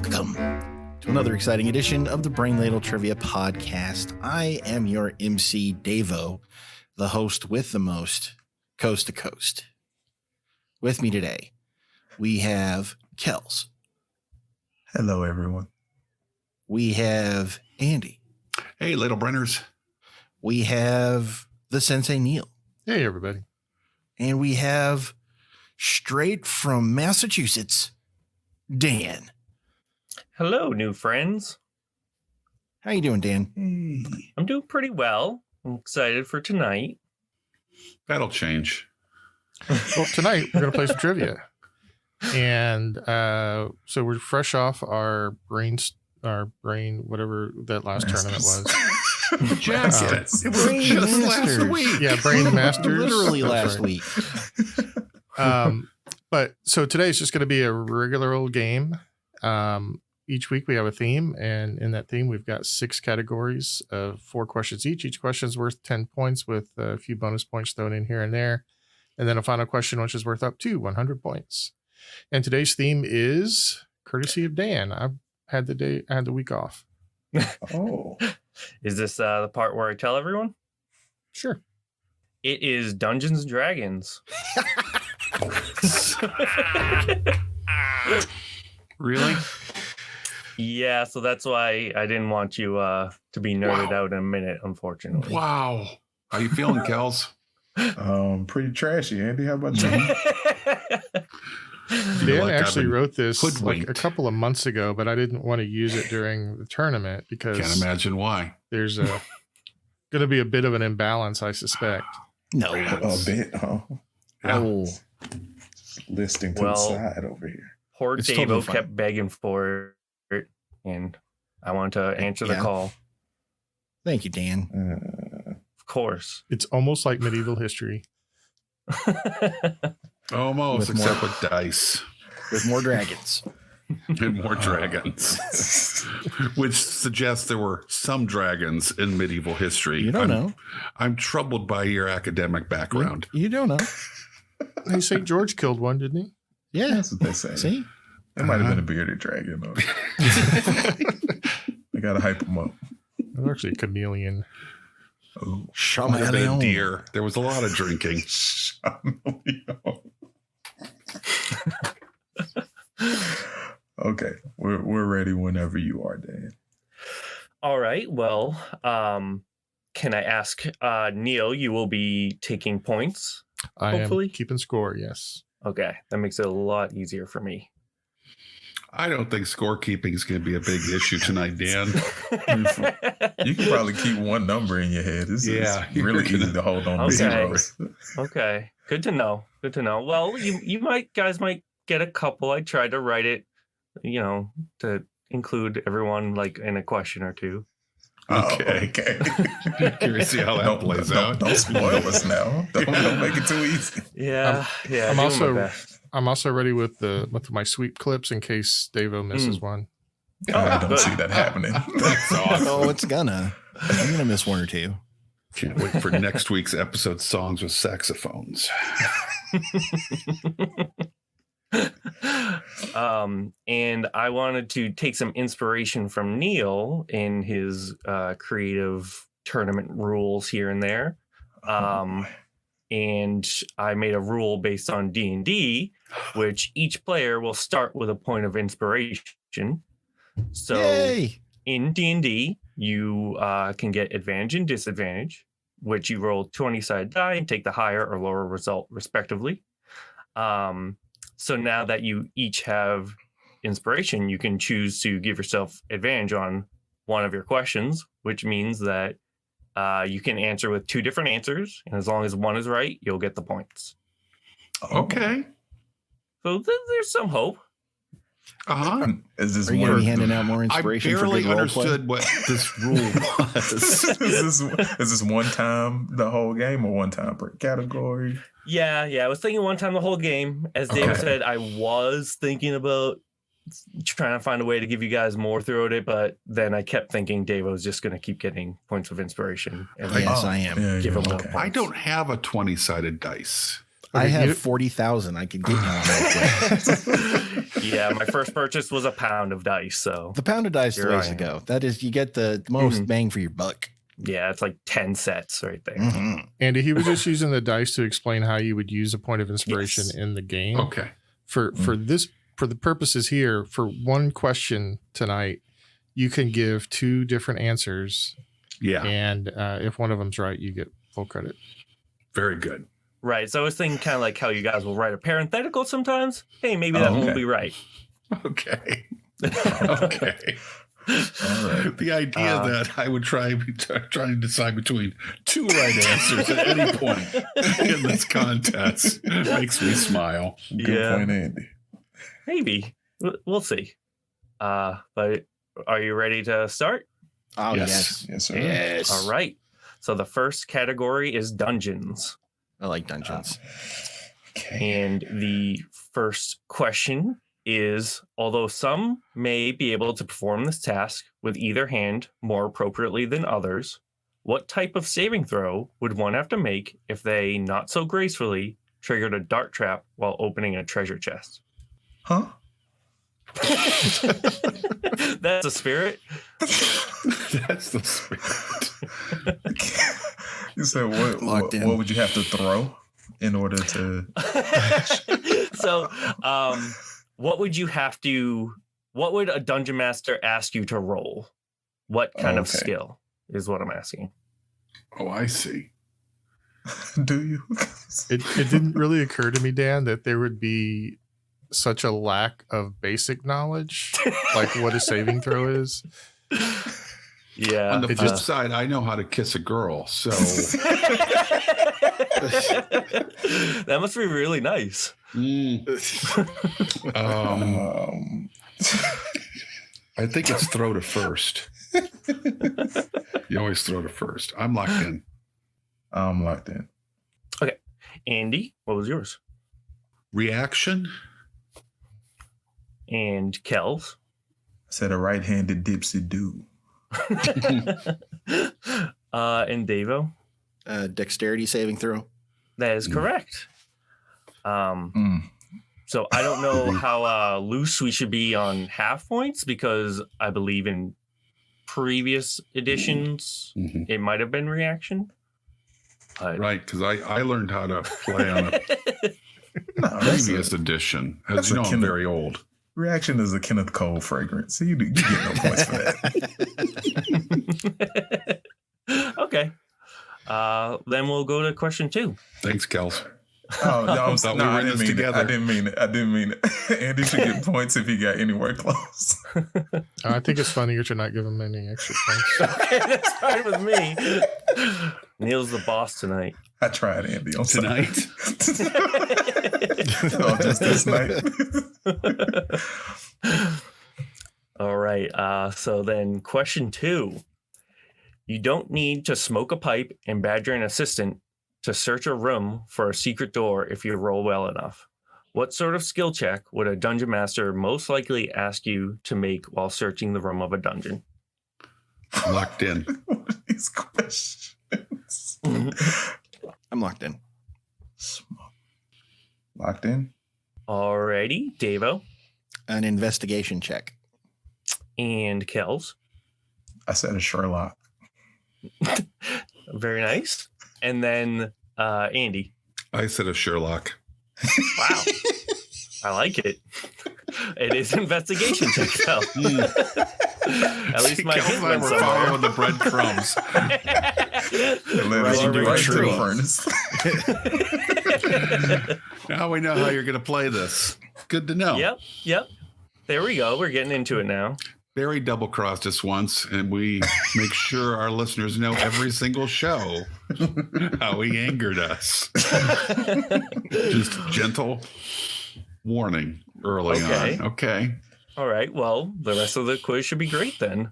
Welcome to another exciting edition of the Brain Ladle Trivia Podcast. I am your MC, Davo, the host with the most, coast to coast. With me today, we have Kels. Hello, everyone. We have Andy. Hey, Ladle Brenners. We have the Sensei Neil. Hey, everybody. And we have, straight from Massachusetts, Dan. Hello, new friends. How you doing, Dan? Hey. I'm doing pretty well. I'm excited for tonight. That'll change. Well, tonight we're going to play some trivia. And so we're fresh off our brain, whatever that last tournament was. Jackets. It was just last week. Yeah, Brain Masters. Literally That's last right. week. But so today's just going to be a regular old game. Each week we have a theme, and in that theme we've got 6 categories of 4 questions each. Each question is worth 10 points with a few bonus points thrown in here and there. And then a final question, which is worth up to 100 points. And today's theme is courtesy of Dan. I had the week off. Oh, Is this the part where I tell everyone? Sure. It is Dungeons and Dragons. Really? Yeah, so that's why I didn't want you to be nerded out in a minute, unfortunately. Wow. How you feeling, Kels? pretty trashy, Andy. How about you? Dan like I've actually been wrote this like hoodwinked. a couple of months ago, but I didn't want to use it during the tournament because Can't imagine why. there's going to be a bit of an imbalance, I suspect. No. A bit. Oh, Yeah. Oh, listing to the Well, side over here. Poor It's totally Davo fine. kept begging for it, and I wanted to answer the Yeah. call. thank you, Dan. Of course. It's almost like medieval history. Almost, With except more- with dice With more dragons. and more dragons, which suggests there were some dragons in medieval history. You don't know. I'm troubled by your academic background. You don't know. Hey, St. George killed one, didn't he? Yeah. That's what they say. See? It might have been a bearded dragon, though. I gotta hype him up. It was actually a chameleon. Oh, Might have been a Chameleon. deer. There was a lot of drinking. Okay, we're ready whenever you are, Dan. All right. Well, can I ask Neil, you will be taking points? I Hopefully. am keeping score, yes. Okay. That makes it a lot easier for me. I don't think scorekeeping is going to be a big issue tonight, Dan. You can probably keep one number in your head. It's really you're easy to hold on to Okay. zeros. Okay. Good to know. Good to know. Well, you guys might get a couple. I tried to write it, to include everyone like in a question or two. Okay. Okay. Curious to see how that plays out. Don't spoil us now. Don't make it too easy. Yeah. I'm doing also- my best. I'm also ready with my sweep clips in case Davo misses one. I don't good. see that happening. That's awesome. Oh, it's gonna. I'm gonna miss one or two. Can't wait for next week's episode, Songs with Saxophones. And I wanted to take some inspiration from Neil in his creative tournament rules here and there. And I made a rule based on D&D, which each player will start with a point of inspiration. So Yay! in D&D, you can get advantage and disadvantage, which you roll 20-sided die and take the higher or lower result, respectively. So now that you each have inspiration, you can choose to give yourself advantage on one of your questions, which means that you can answer with 2 different answers. And as long as one is right, you'll get the points. Okay. So there's some hope. Uh-huh. Is this Are you gonna be one? handing out more I inspiration for barely good role play? understood what this rule was. Is this one time the whole game or one time per category? Yeah. I was thinking one time the whole game. As David Okay. said, I was thinking about trying to find a way to give you guys more throughout it, but then I kept thinking Dave was just going to keep getting points of inspiration. And Yes, I am. Give him more okay. I don't have a 20-sided dice. I Okay, have you- 40,000. I could get you on that. Yeah, my first purchase was a pound of dice. So The pound of dice is the Here ways I to am. go. That is, you get the most bang for your buck. yeah, it's like 10 sets right there. Mhm. Andy, he was just using the dice to explain how you would use a point of inspiration Yes. in the game. Okay. For the purposes here, for one question tonight, you can give 2 different answers, Yeah. and if one of them's right, you get full credit. Very good. Right. So I was thinking kind of like how you guys will write a parenthetical sometimes. Hey, maybe that one will okay. be right. Okay. Okay. All right. The idea that I would try to decide between 2 right answers at any point in this contest makes me smile. Good Yeah. point, Andy. Maybe. We'll see. But are you ready to start? Oh, Yes. yes. Yes, sir. Yes. All right. So the first category is dungeons. I like dungeons. Okay. And the first question is, although some may be able to perform this task with either hand more appropriately than others, what type of saving throw would one have to make if they not so gracefully triggered a dart trap while opening a treasure chest? Huh? That's a spirit. That's the spirit. You said what? Locked in. What would you have to throw in order to? So, what would you have to? What would a dungeon master ask you to roll? What kind of Okay. skill is what I'm asking? Oh, I see. Do you? It didn't really occur to me, Dan, that there would be such a lack of basic knowledge, like what a saving throw is. Yeah. On the it flip just- side, I know how to kiss a girl, so That must be really nice. I think it's throw to first. You always throw to first. I'm locked in. I'm locked in. Andy, what was yours? Reaction? And Kels. I said a right-handed dipsy do. And Davo. Dexterity saving throw. That is correct. Mm. So I don't know how loose we should be on half points, because I believe in previous editions Mhm. it might have been reaction. But Right, because I learned how to play on a No, that's previous edition. As that's you know, a I'm Kenneth- very old. reaction is a Kenneth Cole fragrance. So you get no points for that. Okay. Then we'll go to question 2. Thanks, Kels. Oh, no, I'm Thought no, we were I in didn't this mean together. it. I didn't mean it. I didn't mean it. Andy should get points if he got anywhere close. I think it's funnier to not give him any extra points. Okay, that's fine with me. Neil's the boss tonight. I tried, Andy. I'm Tonight? sorry. No, just this night. All right. So then question 2. You don't need to smoke a pipe and badger an assistant to search a room for a secret door if you roll well enough. What sort of skill check would a dungeon master most likely ask you to make while searching the room of a dungeon? Locked in. What are these questions? I'm locked in. Locked in? Alrighty, Davo An investigation check. and Kels. I said a Sherlock. Very nice. And then Andy. I said a Sherlock. Wow. I like it. It is investigation check, though. At least my Kels hint and I went were somewhere. following the breadcrumbs. Right into a to tree. the furnace. Now we know how you're going to play this. Good to know. Yep. There we go. We're getting into it now. Barry double crossed us once, and we make sure our listeners know every single show how he angered us. Just gentle warning early Okay. on. Okay. All right. Well, the rest of the quiz should be great then.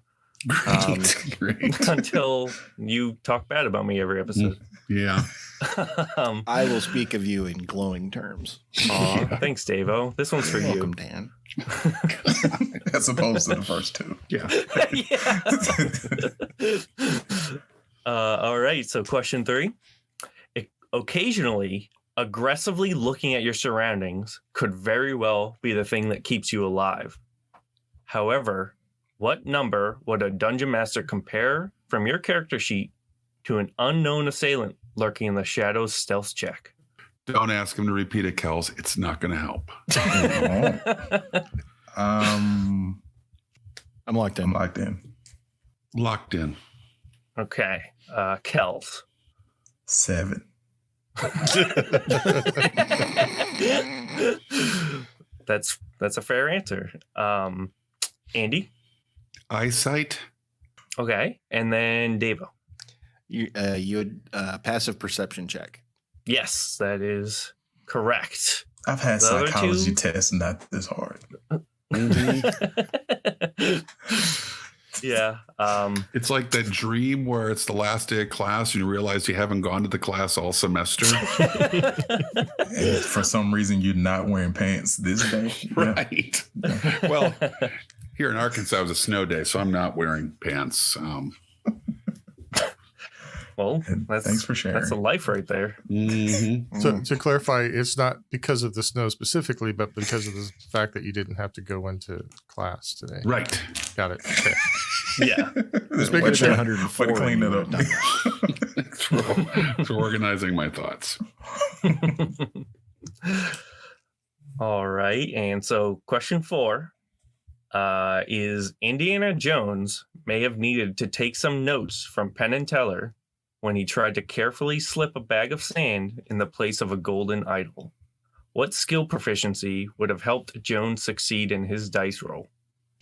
Great. Until you talk bad about me every episode. Yeah. I will speak of you in glowing terms. Aw, thanks, Davo. This one's for Welcome, you. Dan. As opposed to the first two. Yeah. All right. So, question 3. Occasionally, aggressively looking at your surroundings could very well be the thing that keeps you alive. However, what number would a dungeon master compare from your character sheet to an unknown assailant lurking in the shadows stealth check? Don't ask him to repeat it, Kels. It's not going to help. I'm locked in. I'm locked in. Locked in. Okay. Kels. 7. That's a fair answer. Andy. Eyesight. Okay. And then Davo. You had passive perception check. Yes, that is correct. I've had The other psychology two? tests not this hard. Yeah. It's like that dream where it's the last day of class and you realize you haven't gone to the class all semester. And for some reason, you're not wearing pants this day. Yeah. Right. Well, here in Arkansas, it was a snow day, so I'm not wearing pants. Well, And thanks for sharing. That's a life right there. Mm-hmm. So to clarify, it's not because of the snow specifically, but because of the fact that you didn't have to go into class today. Right. Got it. Okay. Yeah. Just Way making to- sure. 104 way to clean it when you up. were done. Thanks for organizing my thoughts. All right. And so question 4 is Indiana Jones may have needed to take some notes from Penn and Teller when he tried to carefully slip a bag of sand in the place of a golden idol. What skill proficiency would have helped Jones succeed in his dice roll?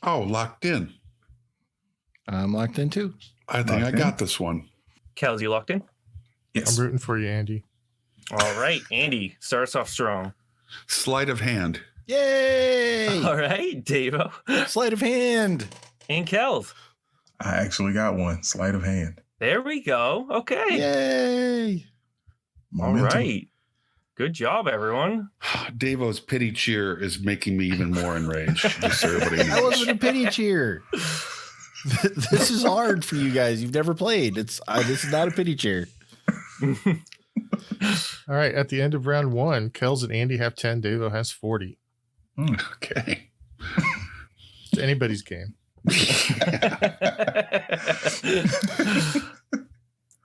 Oh, locked in. I'm locked in too. I think Locked I in? got this one. Kels, you locked in? Yes. I'm rooting for you, Andy. All right. Andy, start us off strong. Sleight of hand. Yay! All right. Davo Sleight of hand. and Kels. I actually got one. Sleight of hand. There we go. Okay. Yay! All Momentum. right. Good job, everyone. Davo's pity cheer is making me even more enraged. Just so everybody That knows. wasn't a pity cheer. This is hard for you guys. You've never played. This is not a pity cheer. All right. At the end of round 1, Kels and Andy have 10. Davo has 40. Okay. It's anybody's game.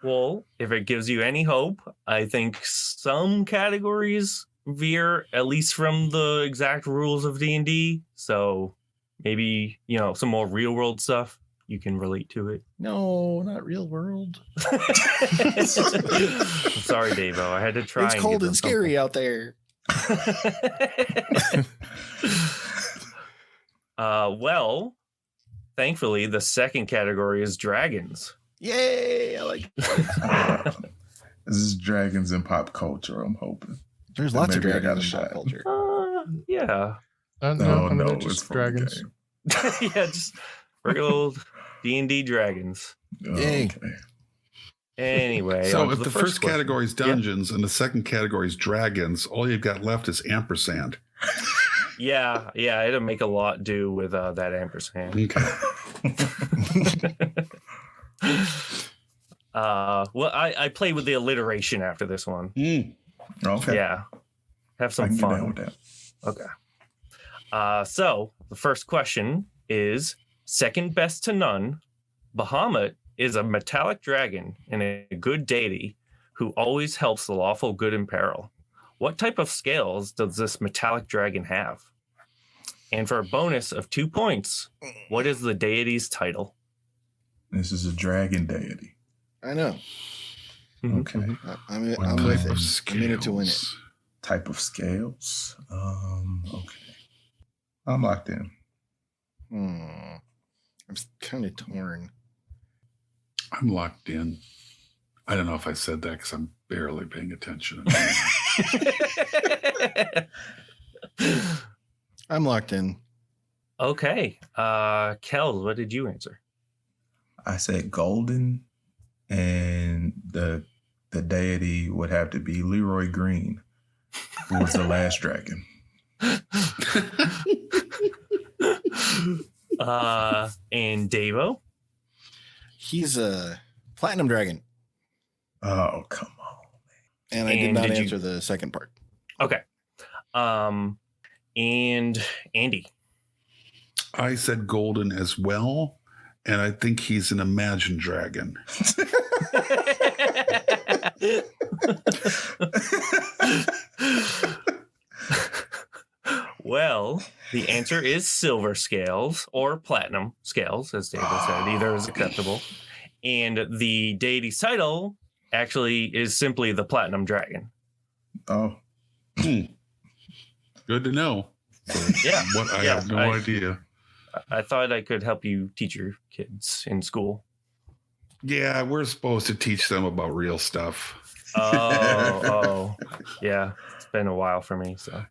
Well, if it gives you any hope, I think some categories veer at least from the exact rules of D&D. So maybe, some more real world stuff you can relate to it. No, not real world. I'm sorry, Davo. I had to try. It's cold and scary out there. Well, thankfully, the second category is dragons. Yay! I like. This is dragons in pop culture, I'm hoping. There's lots of Maybe I got dragons a in pop shot. culture. Yeah. No, I'm no, gonna it's just from the dragons. game. Yeah, just regular old D&D dragons. Oh, Yay. okay. Anyway, So on to if the first question. category is dungeons and the second category is dragons, all you've got left is ampersand. Yeah, it'll make a lot do with that ampersand. Okay. Well, I play with the alliteration after this one. Okay. Yeah, have I some can get down fun. with that. Okay. So the first question is second best to none. Bahamut is a metallic dragon and a good deity who always helps the lawful good in peril. What type of scales does this metallic dragon have? And for a bonus of 2 points, what is the deity's title? This is a dragon deity. I know. Okay. I'm What with type it. of I'm in it to win it. scales? Type of scales. Okay. I'm locked in. I'm kind of torn. I'm locked in. I don't know if I said that because I'm barely paying attention. I'm locked in. Okay. Kels, what did you answer? I said golden, and the deity would have to be Leroy Green, who was the last dragon. And Davo? He's a platinum dragon. Oh, come on. And I did not answer the second part. Okay. And Andy. I said golden as well, and I think he's an imagined dragon. Well, the answer is silver scales or platinum scales, as David said. Either is acceptable. And the deity's title actually is simply the platinum dragon. Oh, Good to know. Yeah. What I have no idea. I thought I could help you teach your kids in school. Yeah, we're supposed to teach them about real stuff. Oh, yeah. It's been a while for me, so.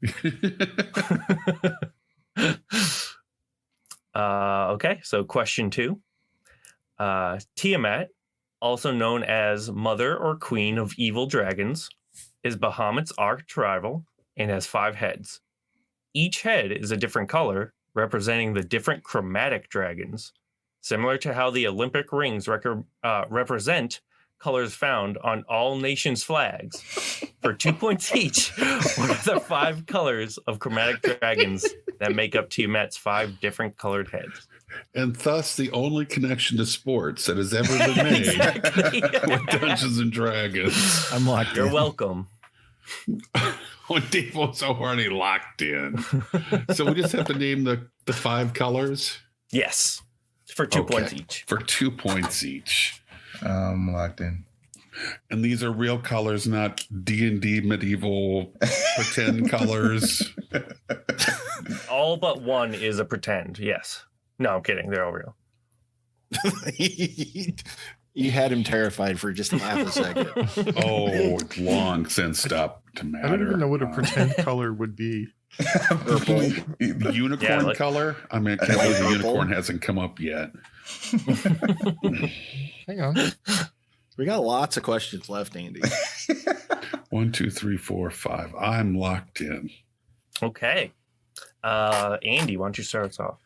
Okay, so question 2. Tiamat, also known as Mother or Queen of Evil Dragons, is Bahamut's arch rival and has 5 heads. Each head is a different color, representing the different chromatic dragons, similar to how the Olympic rings represent colors found on all nations' flags. For 2 points each, what are the 5 colors of chromatic dragons that make up Tiamat's 5 different colored heads? And thus the only connection to sports that has ever been made Exactly. with Dungeons and Dragons. I'm locked You're in. welcome. When Davo's already locked in. So we just have to name the 5 colors? Yes, for 2 Okay. points each. For 2 points each. I'm locked in. And these are real colors, not D&D medieval pretend colors. All but one is a pretend. Yes. No, I'm kidding. They're all real. You had him terrified for just half a second. Oh, it's long since stopped to matter. I don't even know what a pretend color would be. Purple. Unicorn Yeah, like- color? I mean, I can't believe the Purple. unicorn hasn't come up yet. Hang on. We got lots of questions left, Andy. 1, 2, 3, 4, 5. I'm locked in. Okay. Andy, why don't you start us off?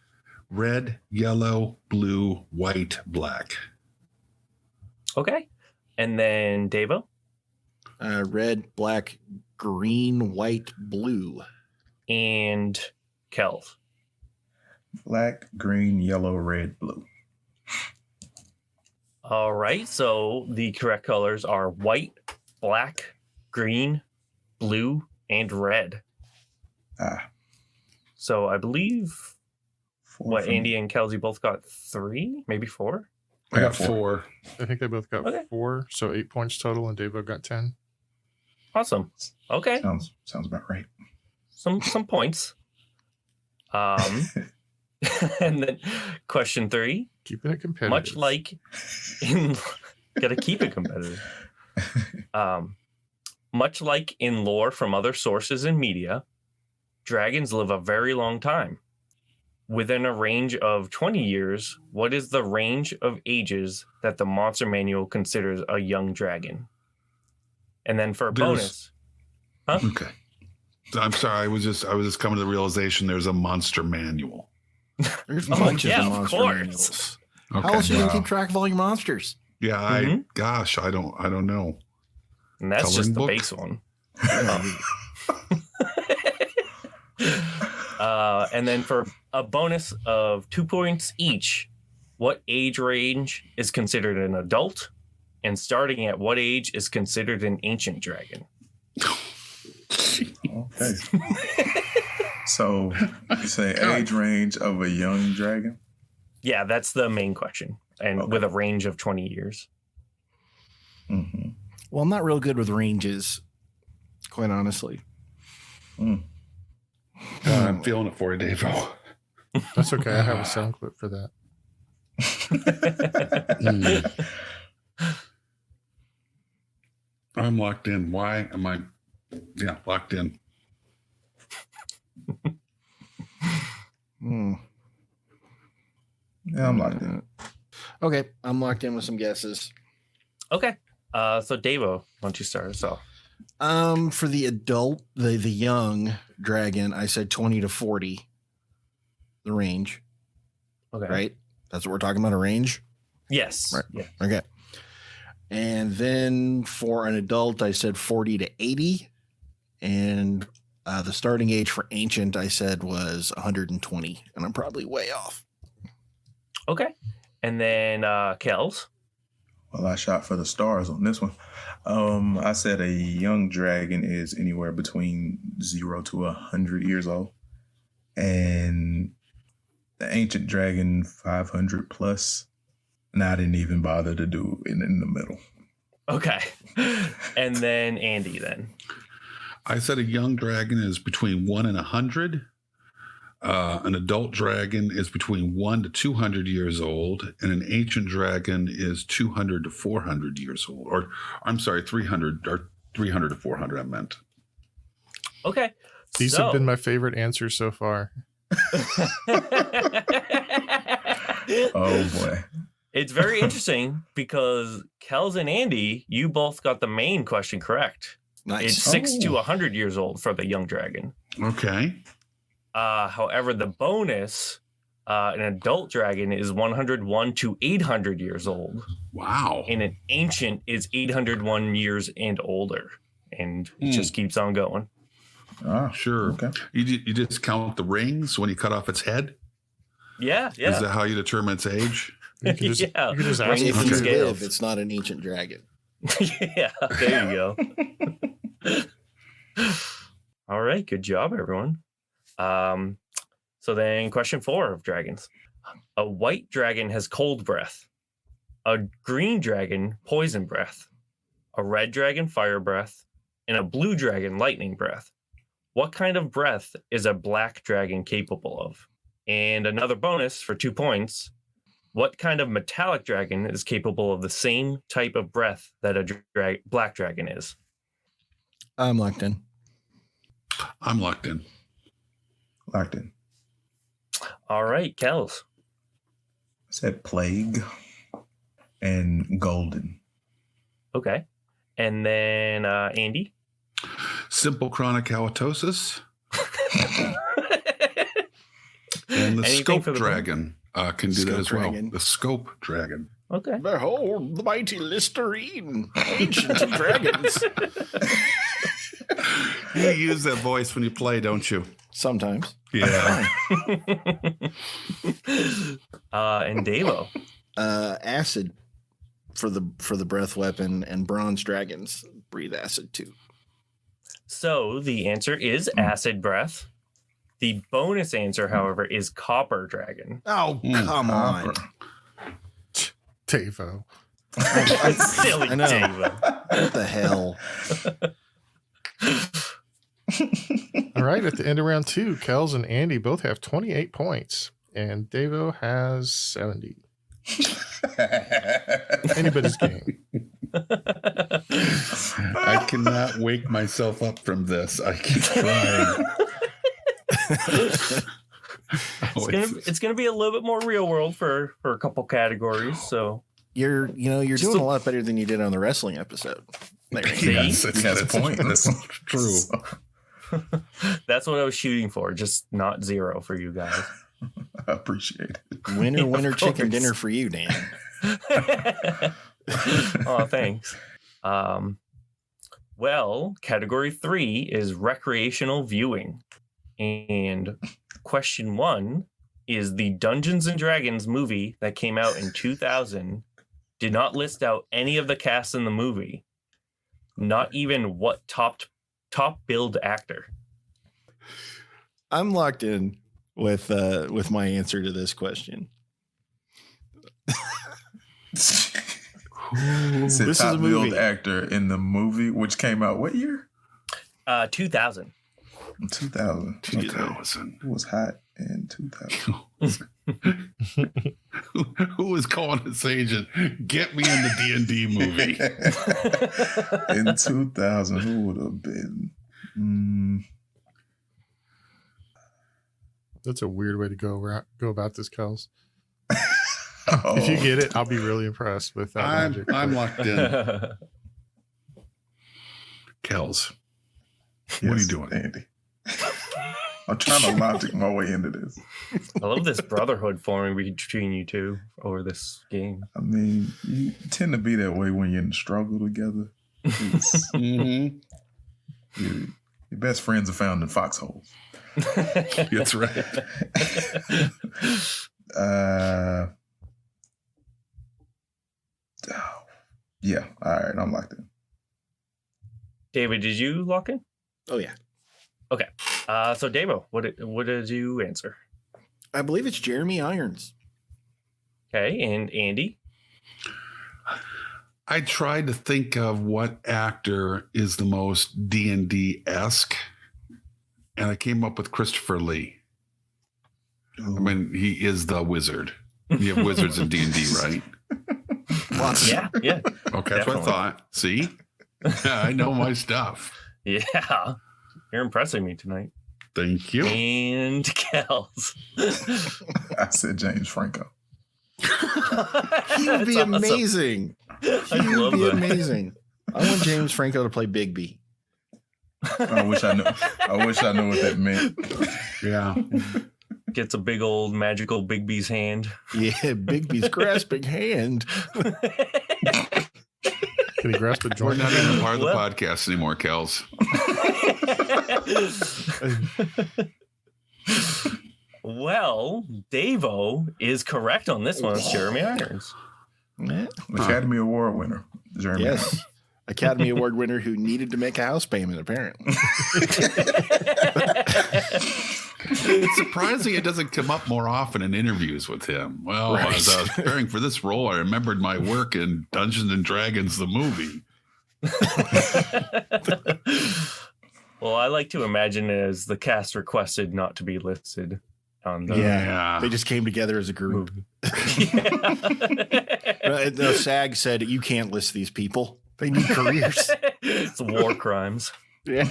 Red, yellow, blue, white, black. Okay. And then Davo Red, black, green, white, blue. and Kels. Black, green, yellow, red, blue. All right. So the correct colors are white, black, green, blue, and red. Ah, So I believe 4 what for me. Andy and Kelsey both got 3, maybe 4. I got 4. I think they both got Okay. 4, so 8 points total, and Davo got 10. Awesome. Okay. Sounds about right. Some points. And then question 3. Keeping it competitive. Much like in gotta keep it competitive. Much like in lore from other sources and media, dragons live a very long time. Within a range of 20 years, what is the range of ages that the monster manual considers a young dragon? And then for a There's- bonus, Okay. I'm sorry. I was just coming to the realization there's a monster manual. There's Oh, bunches yeah, of of monster course. manuals. Okay. How else are you Wow. gonna keep track of all your monsters? Yeah, gosh, I don't know. and that's Coloring just the book? base one. And then for a bonus of 2 points each, what age range is considered an adult? And starting at what age is considered an ancient dragon? Okay. So you say age range of a young dragon? Yeah, that's the main question. And Okay. with a range of 20 years. Mm-hmm. Well, I'm not real good with ranges, quite honestly. I'm feeling it for you, Davo. That's okay. I have a sound clip for that. I'm locked in. Why am I? Yeah, locked in. Hmm. Yeah, I'm locked in. Okay, I'm locked in with some guesses. Okay. So Davo, why don't you start us off? For the adult, the young dragon, I said 20 to 40. The range, Okay. right? That's what we're talking about, a range. Yes. Right. Yeah. Okay. And then for an adult, I said 40 to 80. And the starting age for ancient, I said was 120. And I'm probably way off. Okay. And then Kels. Well, I shot for the stars on this one. I said a young dragon is anywhere between 0 to 100 years old. And the ancient dragon, 500 plus. And I didn't even bother to do it in the middle. Okay. And then Andy then. I said a young dragon is between 1 and 100. An adult dragon is between 1 to 200 years old, and an ancient dragon is 200 to 400 years old. Or, I'm sorry, 300 to 400. I meant. Okay. These have been my favorite answers so far. Oh boy. It's very interesting because Kels and Andy, you both got the main question correct. Nice. It's 6 to 100 years old for the young dragon. Okay. However, the bonus, an adult dragon is 101 to 800 years old. Wow. And an ancient is 801 years and older. And it just keeps on going. Ah, Sure. okay. You just count the rings when you cut off its head? Yeah. Is that how you determine its age? You can just, Yeah. you can just Rings ask If and you scales. live, it's not an ancient dragon. Yeah, there you go. All right, good job, everyone. So then question 4 of dragons. A white dragon has cold breath. A green dragon, poison breath. A red dragon, fire breath. And a blue dragon, lightning breath. What kind of breath is a black dragon capable of? And another bonus for 2 points. What kind of metallic dragon is capable of the same type of breath that a black dragon is? I'm locked in. I'm locked in. Locked in. All right, Kels. I said plague and golden. Okay. And then Andy. Simple chronic halitosis. And the Anything scope for the dragon can do that Scope as well. dragon. The scope dragon. Okay. Behold the mighty Listerine, ancient of dragons. You use that voice when you play, don't you? Sometimes. Yeah. And Davo. Acid for the breath weapon, and bronze dragons breathe acid too. So the answer is acid breath. The bonus answer, however, is copper dragon. Oh, come on. Davo. Silly I know. Davo. What the hell? All right, at the end of round 2, Kels and Andy both have 28 points, and Davo has 70. Anybody's game. I cannot wake myself up from this. I keep trying. It's gonna be a little bit more real world for a couple categories. So You're doing a lot better than you did on the wrestling episode. There you go. Yes, that's a point. That's true. that's what I was shooting for, just not 0 for you guys. I appreciate it. Winner, Of chicken course. dinner for you, Dan. Oh, thanks. Well, category 3 is recreational viewing. And question 1 is the Dungeons and Dragons movie that came out in 2000 did not list out any of the cast in the movie, not even what top billed actor. I'm locked in with my answer to this question. It's a This is top a billed movie. actor in the movie, which came out what year? 2000. 2000. Okay. 2000. It was hot in 2000. Who was calling his agent? Get me in the D&D movie. In 2000, who would have been? That's a weird way to go about this, Kels. Oh, If you get it, I'll be really impressed with that magic. I'm locked in. Kels, what are you yes, doing? Andy? I'm trying to logic my way into this. I love this brotherhood forming between you two over this game. I mean, you tend to be that way when you're in the struggle together. Mm-hmm. Your best friends are found in foxholes. That's right. Yeah. All right. I'm locked in. David, did you lock in? Oh yeah, So Davo, what did you answer? I believe it's Jeremy Irons. Okay, and Andy? I tried to think of what actor is the most D&D-esque, and I came up with Christopher Lee. I mean, he is the wizard. You have wizards in D&D, right? Lots. Yeah. Okay, that's what I Definitely. thought. See? I know my stuff. Yeah. You're impressing me tonight. Thank you. And Kels. I said James Franco. He would be That's awesome. amazing. I He would love be that. amazing. I want James Franco to play Bigby. I wish I knew what that meant. Yeah. Gets a big old magical Bigby's hand. Yeah, Bigby's grasping hand. Can he grasp a We're joint? not even part of the Well- podcast anymore, Kels. Well, Davo is correct on this one. It's Jeremy Irons. Academy Award winner, Jeremy. Yes. Academy Award winner who needed to make a house payment, apparently. It's surprising it doesn't come up more often in interviews with him. Well, Right. as I was preparing for this role, I remembered my work in Dungeons and Dragons, the movie. Well, I like to imagine it as the cast requested not to be listed on the Yeah. They just came together as a group. movie. The SAG said, you can't list these people. They need careers. It's war crimes. Yeah.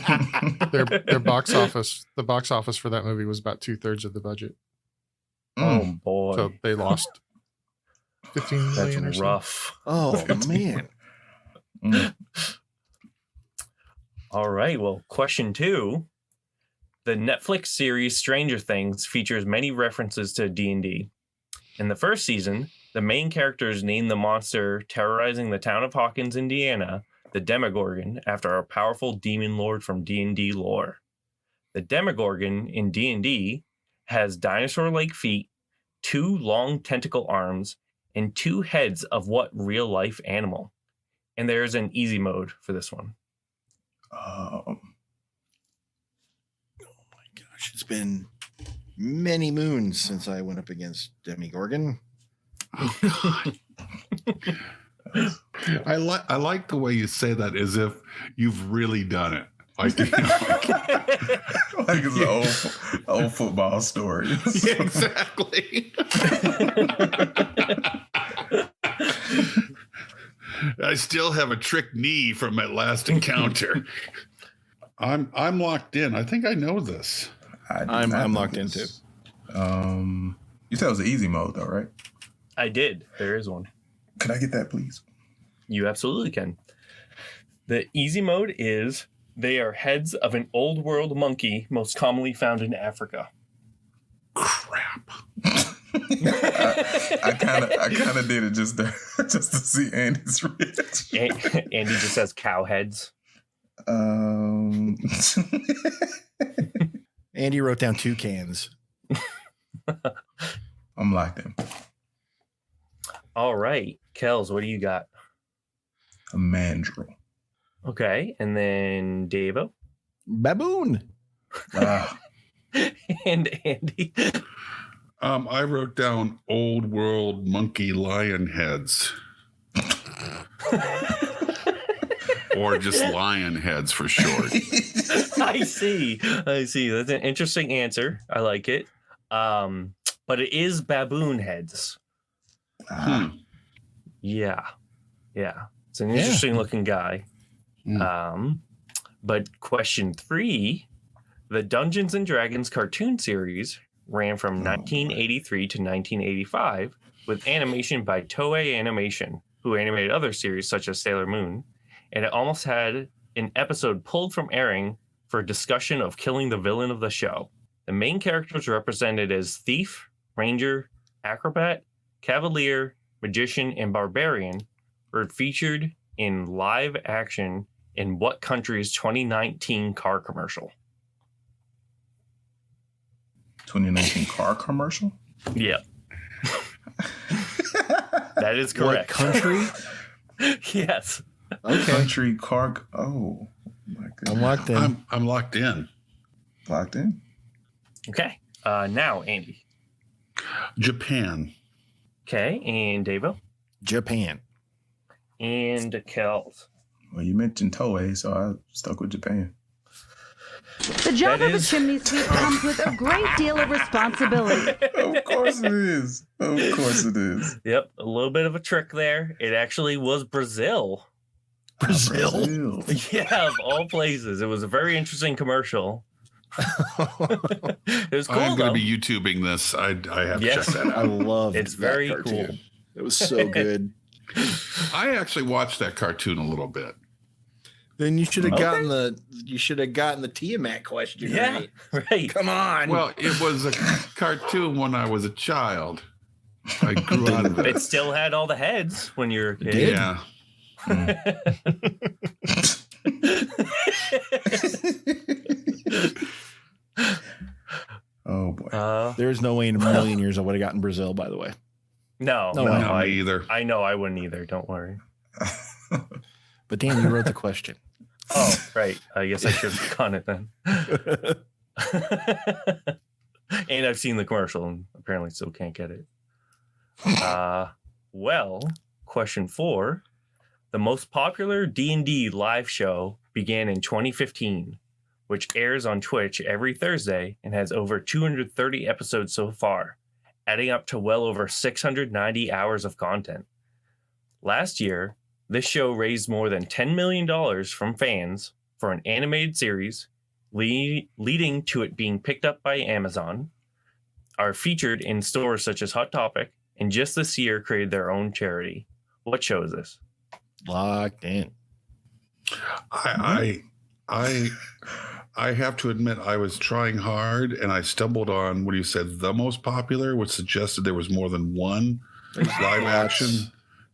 Their box office, the box office for that movie was about 2/3 of the budget. Oh boy, So they lost 15 million or that's so. rough. Oh, man. Mm. All right. Well, question 2. The Netflix series Stranger Things features many references to D&D. In the first season, the main characters name the monster terrorizing the town of Hawkins, Indiana, the Demogorgon, after a powerful demon lord from D&D lore. The Demogorgon in D&D has dinosaur-like feet, 2 long tentacle arms, and 2 heads of what real-life animal? And there's an easy mode for this one. Gosh, it's been many moons since I went up against Demogorgon. Oh, God. I like the way you say that as if you've really done it. Like, you know, Like it's an old football story. yeah, exactly. I still have a trick knee from my last encounter. I'm locked in. I think I know this. I'm locked in too. You said it was an easy mode though, right? I did. There is one. Could I get that, please? You absolutely can. The easy mode is they are heads of an old world monkey most commonly found in Africa. Crap. I kind of did it just to see Andy's reaction. Andy just has cow heads. Andy wrote down 2 cans. I'm locked in. All right. Kels, what do you got? A mandrill. Okay. And then Davo Baboon. Ah, and Andy. I wrote down old world monkey lion heads. Or just lion heads for short. I see. That's an interesting answer. I like it. But it is baboon heads. Yeah. It's an interesting looking guy. But question 3, the Dungeons and Dragons cartoon series ran from 1983 to 1985 with animation by Toei Animation, who animated other series such as Sailor Moon, and it almost had an episode pulled from airing for discussion of killing the villain of the show. The main characters represented as Thief, Ranger, Acrobat, Cavalier, Magician, and Barbarian were featured in live action in what country's 2019 car commercial? 2019 car commercial? Yeah. That is correct. What country? Yes. Okay. Country car. Oh, my goodness. I'm locked in. I'm locked in. Locked in? Okay. Now, Andy. Japan. Okay. And Davo. Japan. And Kels. Well, you mentioned Toei, so I stuck with Japan. The job That of a is- chimney sweep comes with a great deal of responsibility. Of course it is. Of course it is. Yep. A little bit of a trick there. It actually was Brazil. Brazil. Yeah, of all places. It was a very interesting commercial. It was cool, I'm going though. to be YouTubing this. I have to Yes. check that I out. love It's that very cartoon. cool. It was so good. I actually watched that cartoon a little bit. Then you should have Okay. gotten the Tiamat question Yeah, right. right. Come on. Well, it was a cartoon when I was a child. I grew out of It it. still had all the heads when you were a kid. did? Yeah. Oh, boy. There's no way in a million years I would have gotten Brazil, by the way. No, No, no, I No, I, me either. I know I wouldn't either. Don't worry. But Dan, you wrote the question. Oh, right. I guess I should have gone it then. And I've seen the commercial and apparently still can't get it. Well, question 4. The most popular D&D live show began in 2015, which airs on Twitch every Thursday and has over 230 episodes so far, adding up to well over 690 hours of content. Last year, this show raised more than $10 million from fans for an animated series, leading to it being picked up by Amazon, are featured in stores such as Hot Topic, and just this year created their own charity. What show is this? Locked in. I have to admit I was trying hard and I stumbled on what you said, the most popular, which suggested there was more than one live action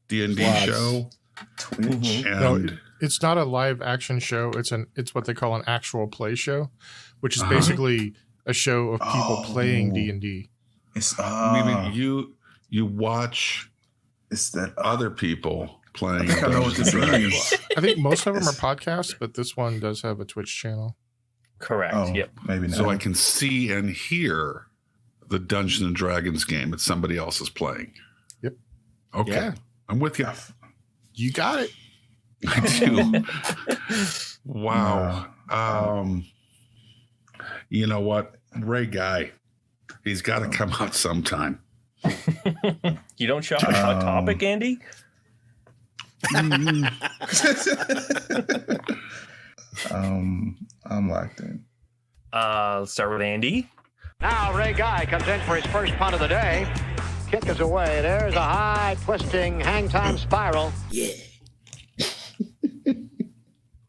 D&D Lots. show. Twitch. No, And it's not a live action show. It's what they call an actual play show, which is Uh-huh. basically a show of people playing Oh. D&D. It's, meaning you watch it's that. other people playing. I think I know what Dungeons this and Dragons. is. I think most of them are podcasts, but this one does have a Twitch channel. Correct. Oh, Yep. maybe not. So I can see and hear the Dungeons and Dragons game that somebody else is playing. Yep. Okay. Yeah. I'm with you. You got it. I do. Wow. You know what? Ray Guy, he's got to come out sometime. You don't shop at Hot Topic, Andy? I'm locked in. Let's start with Andy. Now Ray Guy comes in for his first punt of the day. Kick is away. There's a high twisting hang time spiral.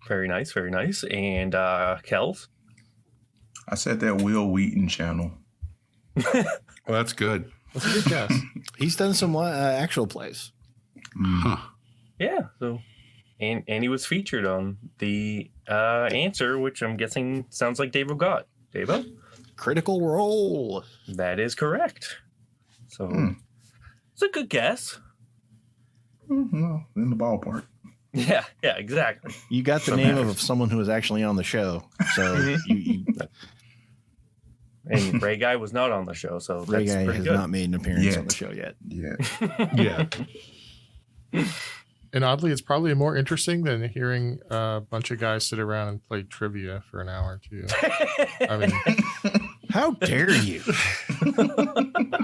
Very nice, very nice. And Kels. I said that Will Wheaton channel. Well, that's good. That's a good guess. He's done some actual plays. Huh. Yeah. So, and he was featured on the answer, which I'm guessing sounds like Davo got. Davo? Critical Role. That is correct. So, it's a good guess. Well, in the ballpark. Yeah, exactly. You got the name of someone who was actually on the show. So you And Ray Guy was not on the show, so Ray that's Guy pretty has good. not made an appearance Yet. on the show yet. Yeah. Yeah. And oddly, it's probably more interesting than hearing a bunch of guys sit around and play trivia for an hour or two. I mean, How dare you?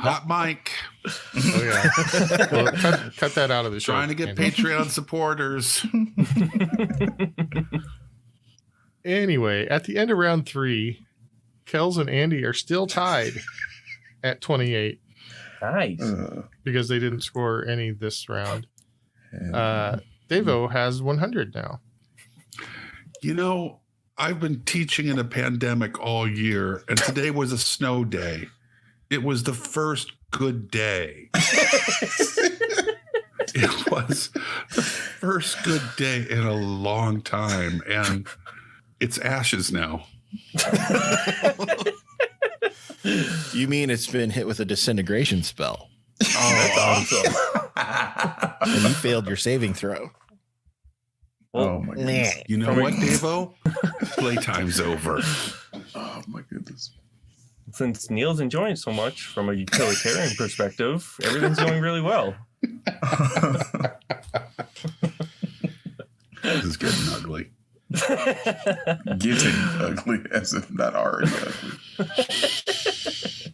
Hot mic. oh yeah. Well, cut that out of the show. Trying to get Andy. Patreon supporters. Anyway, at the end of round 3, Kels and Andy are still tied at 28 Nice. because they didn't score any this round. And Davo has 100 now. You know, I've been teaching in a pandemic all year, and today was a snow day. It was the first good day. It was the first good day in a long time, and it's ashes now. You mean it's been hit with a disintegration spell? Oh, And you failed your saving throw. Oh my goodness. You know what, Davo? Playtime's over. Oh my goodness. Since Neil's enjoying so much from a utilitarian perspective, everything's going really well. This is getting ugly. Getting ugly as if not already ugly.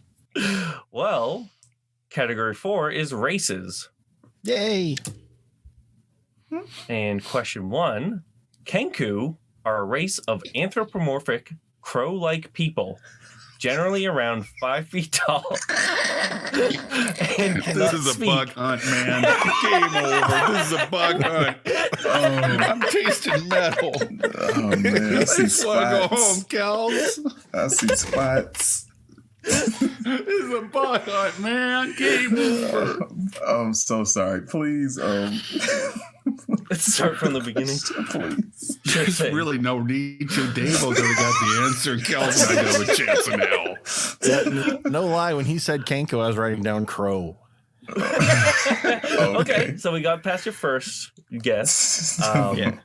Well, category 4 is races. Yay. And question 1, Kenku are a race of anthropomorphic crow-like people, generally around 5 feet tall. And This is a speak. bug hunt, man. Game over. This is a bug hunt. I'm tasting metal. Oh man, I see I just want to go home, spots. Kels. I see spots. This is a bug hunt, man. Game over. I'm so sorry. Please, Let's start from the beginning. please. Sure There's thing. really no need to. Davo's already got the answer. Kels and I have a chance in hell. Yeah, no lie, when he said Kenko, I was writing down crow. Okay, so we got past your first guess. Yeah.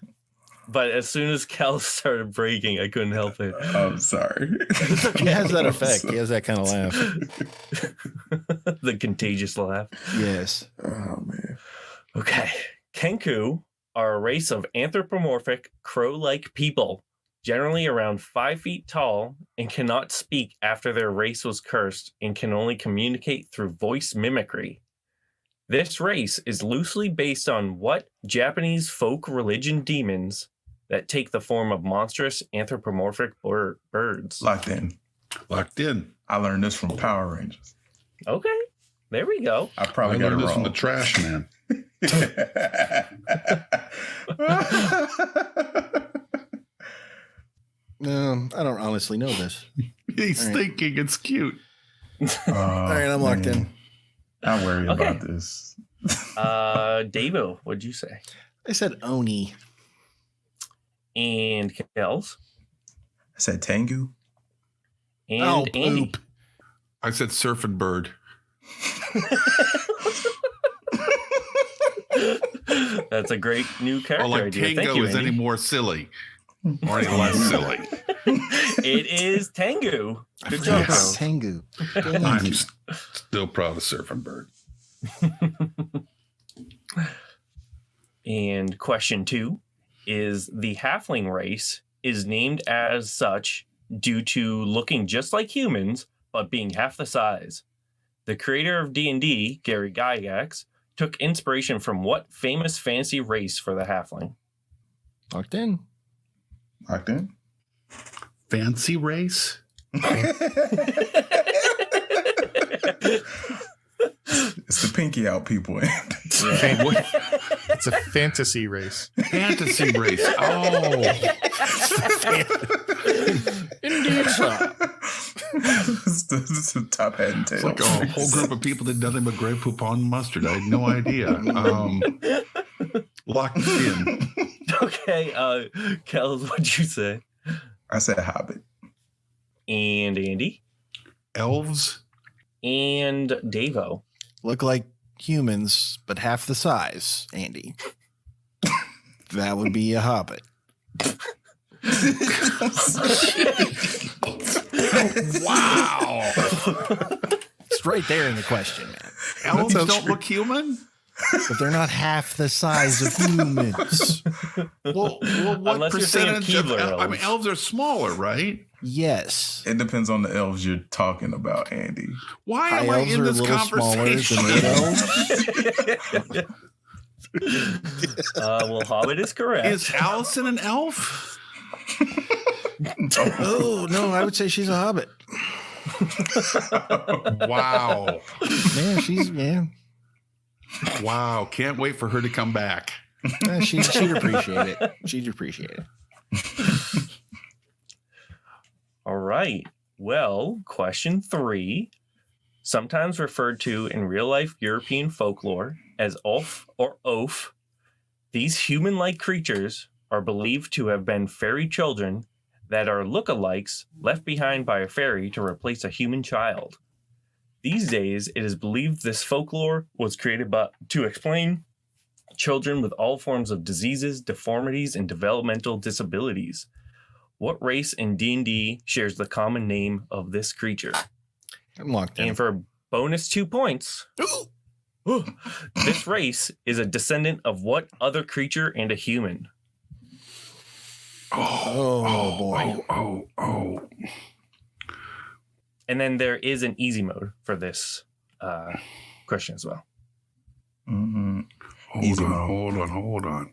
But as soon as Kel started breaking, I couldn't help it. I'm sorry. He has that effect. He has that kind of laugh. The contagious laugh. Yes. Oh man. Okay. Kenku are a race of anthropomorphic crow-like people, generally around 5 feet tall, and cannot speak after their race was cursed and can only communicate through voice mimicry. This race is loosely based on what Japanese folk religion demons that take the form of monstrous anthropomorphic birds. Locked in. Locked in. I learned this from Power Rangers. Okay, there we go. I I probably got it learned this from wrong. the trash man. I don't honestly know this. He's All right. thinking it's cute. All All right, I'm locked in. I worry Okay. about this. Davo, what'd you say? I said Oni. And Kels I said Tengu. and Oh, Andy. poop. I said surfing bird. That's a great new character Or like idea. Thank Tango you, is any Andy. more silly. Or any less silly. It is Tengu. I Good forgot job, about bro. Tengu. I'm still proud of surfing bird. And question 2 is the halfling race is named as such due to looking just like humans, but being half the size. The creator of D&D, Gary Gygax, took inspiration from what famous fantasy race for the halfling? Locked in. Locked in. Fancy race? It's the pinky out people. It's a fantasy race. Fantasy race. Oh. Indeed, sir. It's the top hat and It's tail. like a whole group of people did nothing but Grey Poupon and mustard. I had no idea. Locked in. Okay, Kels, what'd you say? I said Hobbit. And Andy? Elves? And Davo. Look like humans, but half the size, Andy. That would be a hobbit. Wow. It's right there in the question, man. Elves sounds don't true. look human? But they're not half the size of humans. Well, what Unless you're saying percentage of Keebler I mean, elves. elves are smaller, right? Yes. It depends on the elves you're talking about, Andy. Why High am I elves in are a this little smaller conversation? than mid elves. Well, Hobbit is correct. Is Allison an elf? Oh, no, I would say she's a hobbit. Wow. Man, Wow. Can't wait for her to come back. she'd appreciate it. She'd appreciate it. right. Well, question 3. Sometimes referred to in real-life European folklore as Ulf or Oaf, these human-like creatures are believed to have been fairy children that are look-alikes left behind by a fairy to replace a human child. These days, it is believed this folklore was created to explain children with all forms of diseases, deformities, and developmental disabilities. What race in D&D shares the common name of this creature? I'm locked in. And for bonus 2 points, this race is a descendant of what other creature and a human? Oh, boy. Oh. And then there is an easy mode for this question as well. Mm-hmm. Hold on.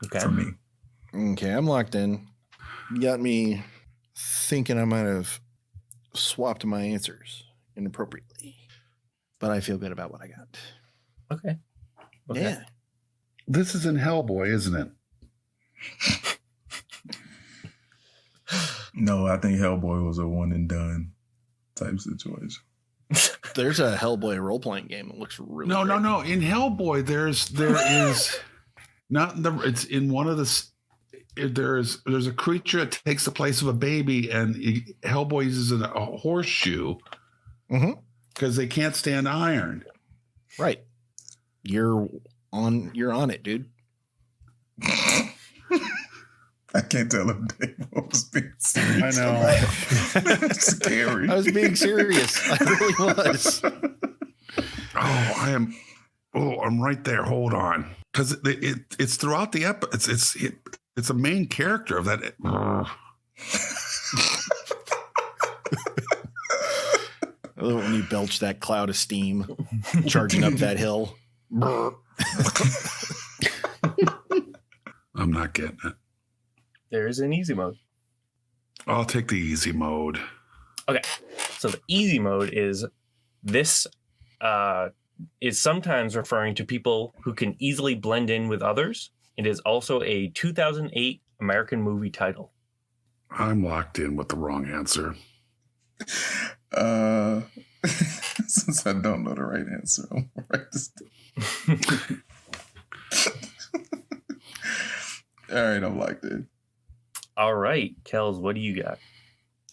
Okay. For me. Okay, I'm locked in. You got me thinking I might have swapped my answers inappropriately, but I feel good about what I got. Okay. Yeah. This is in Hellboy, isn't it? No, I think Hellboy was a one and done type situation. There's a Hellboy role-playing game. It looks really No. great. In Hellboy, there is not the. It's in one of the. There's a creature that takes the place of a baby, and Hellboy uses a horseshoe because they can't stand iron. Right. You're on it, dude. I can't tell if Dave was being serious. I know. It's scary. I was being serious. I really was. I'm right there. Hold on, because it's throughout the episode. It's a main character of that. I love when you belch that cloud of steam charging up that hill. I'm not getting it. There is an easy mode. I'll take the easy mode. Okay. So the easy mode is this is sometimes referring to people who can easily blend in with others. It is also a 2008 American movie title. I'm locked in with the wrong answer. Since I don't know the right answer, I'm gonna write this down. All right, I'm locked in. All right, Kels, what do you got?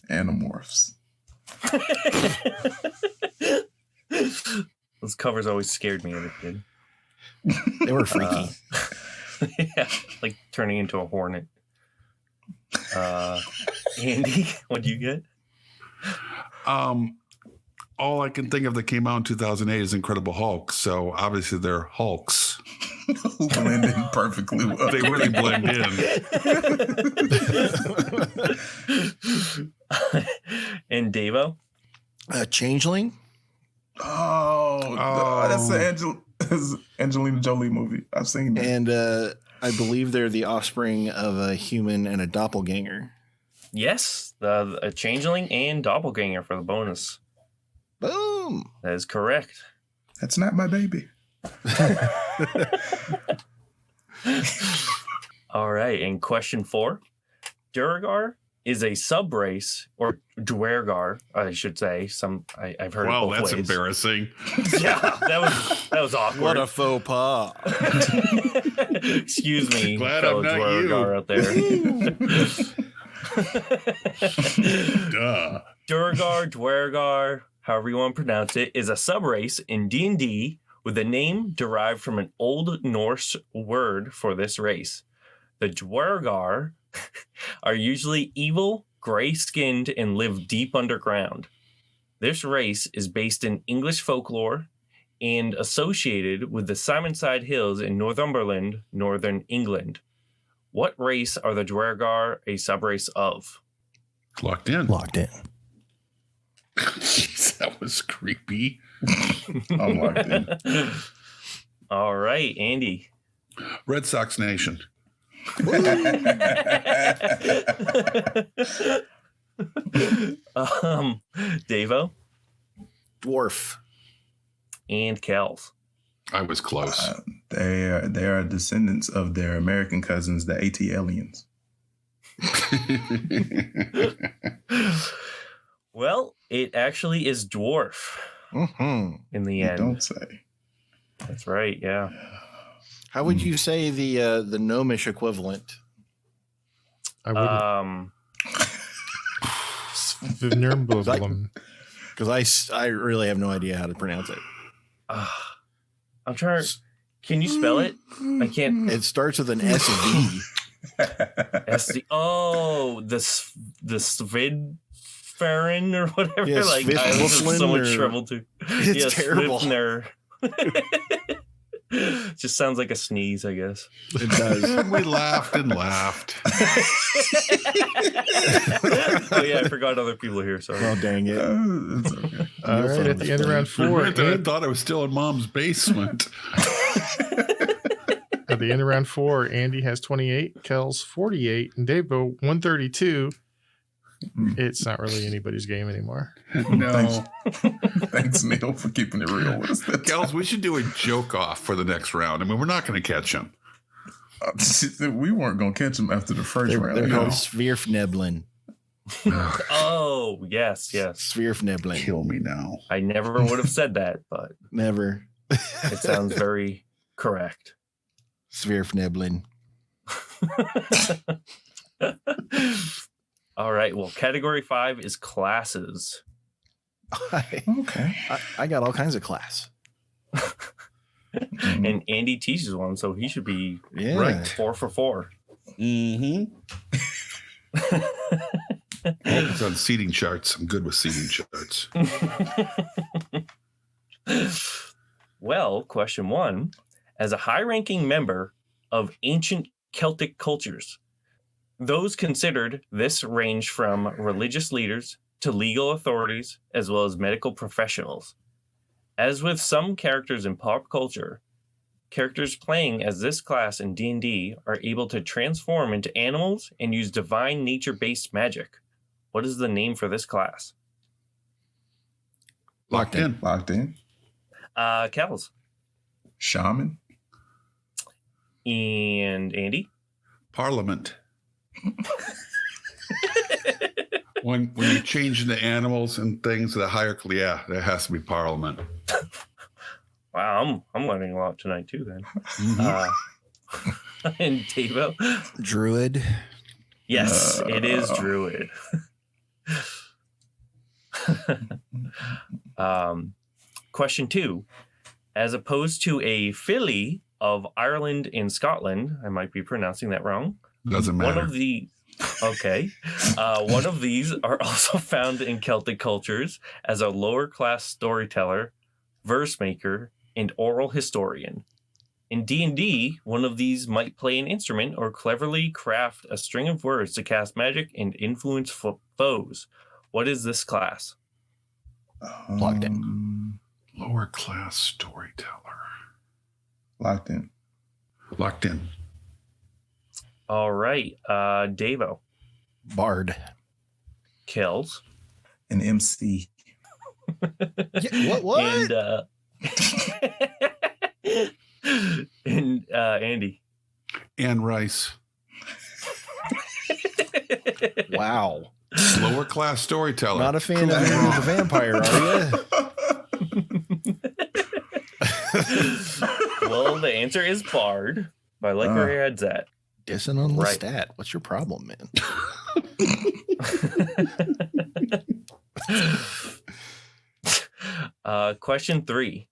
Animorphs. Those covers always scared me as a kid. They were freaky. Yeah, like turning into a hornet. Andy, what do you get? All I can think of that came out in 2008 is Incredible Hulk. So obviously they're Hulks. Who blend in perfectly well. They really blend in. And Davo? Changeling? That's an Angelina Jolie movie. I've seen that. And I believe they're the offspring of a human and a doppelganger. Yes, a changeling and doppelganger for the bonus. Boom. That is correct. That's not my baby. All right, and question 4. Duergar is a subrace, or Duergar, I should say. I've heard it both that's ways. embarrassing. Yeah, that was awkward. What a faux pas. Excuse me, Glad fellow I'm not Duergar out there. Duh. Duergar, however you want to pronounce it, is a subrace in D&D with a name derived from an Old Norse word for this race. The Duergar are usually evil, gray-skinned, and live deep underground. This race is based in English folklore and associated with the Simonside Hills in Northumberland, northern England. What race are the Duergar a subrace of? Locked in. Locked in. Jeez, that was creepy. I'm locked in. All right, Andy. Red Sox Nation. Davo Dwarf. and Kels. I was close. They are descendants of their American cousins, the AT aliens. Well, it actually is dwarf Mm-hmm. in the You end. don't say. That's right. Yeah. How would you say the gnomish equivalent? I wouldn't. Svinirmblum. Because I really have no idea how to pronounce it. I'm trying. Can you spell it? I can't. It starts with an SV. SD. Oh, the Svidfarin or whatever. Yeah, like I was in so much Sviflin or- trouble too. It's terrible. Svifner. Just sounds like a sneeze, I guess. It does. And we laughed and laughed. Oh yeah, I forgot other people are here. Sorry. Well, dang it. It's okay. All right, at the end of round For a 4, minute there, I thought I was still in Mom's basement. at the end of round 4, Andy has 28, Kels 48, and Davo 132. It's not really anybody's game anymore. No. Thanks, Neil, for keeping it real with us. Gals, we should do a joke off for the next round. I mean, we're not going to catch him. We weren't going to catch him after the first round. They're No. called Svirfneblin. Oh yes. Svirfneblin. Kill me now. I never would have said that, but Never. it sounds very correct. Svirfneblin. All right. Well, category 5 is classes. Okay. I got all kinds of class. And Andy teaches one, so he should be Yeah. right 4 for 4. Mm-hmm. It's on seating charts. I'm good with seating charts. Well, question 1. As a high-ranking member of ancient Celtic cultures, those considered this range from religious leaders to legal authorities, as well as medical professionals. As with some characters in pop culture, characters playing as this class in D&D are able to transform into animals and use divine nature-based magic. What is the name for this class? Locked in. Locked in. Kels Shaman. and Andy. Parliament. when you change into animals and things, the higher, yeah, there has to be Parliament. Wow, I'm learning a lot tonight too. Then, and Davo. Druid. Yes, it is Druid. Question 2. As opposed to a filly of Ireland and Scotland, I might be pronouncing that wrong. Doesn't matter. One of the one of these are also found in Celtic cultures as a lower class storyteller, verse maker, and oral historian. In D&D, one of these might play an instrument or cleverly craft a string of words to cast magic and influence foes. What is this class? Locked in. Lower class storyteller. Locked in. Locked in. All right, Davo, Bard. Kels, An MC. Yeah, what? And Andy. Anne Rice. Wow. Lower class storyteller. Not a fan of Andrew the Vampire, are you? Well, the answer is Bard. I like where your head's at. Dissing on the Right. stat. What's your problem, man? Question 3.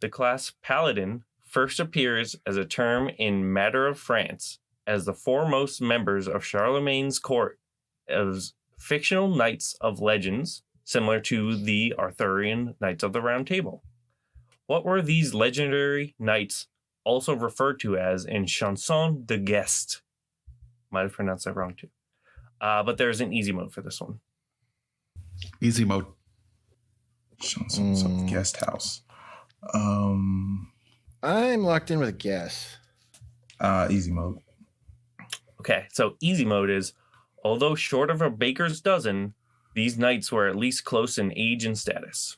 The class Paladin first appears as a term in Matter of France as the foremost members of Charlemagne's court as fictional knights of legends, similar to the Arthurian Knights of the Round Table. What were these legendary knights also referred to as in Chanson de Guest? Might have pronounced that wrong too. But there's an easy mode for this one. Easy mode. Some guest house. I'm locked in with a guess. Easy mode. Okay, so easy mode is, although short of a baker's dozen, these knights were at least close in age and status.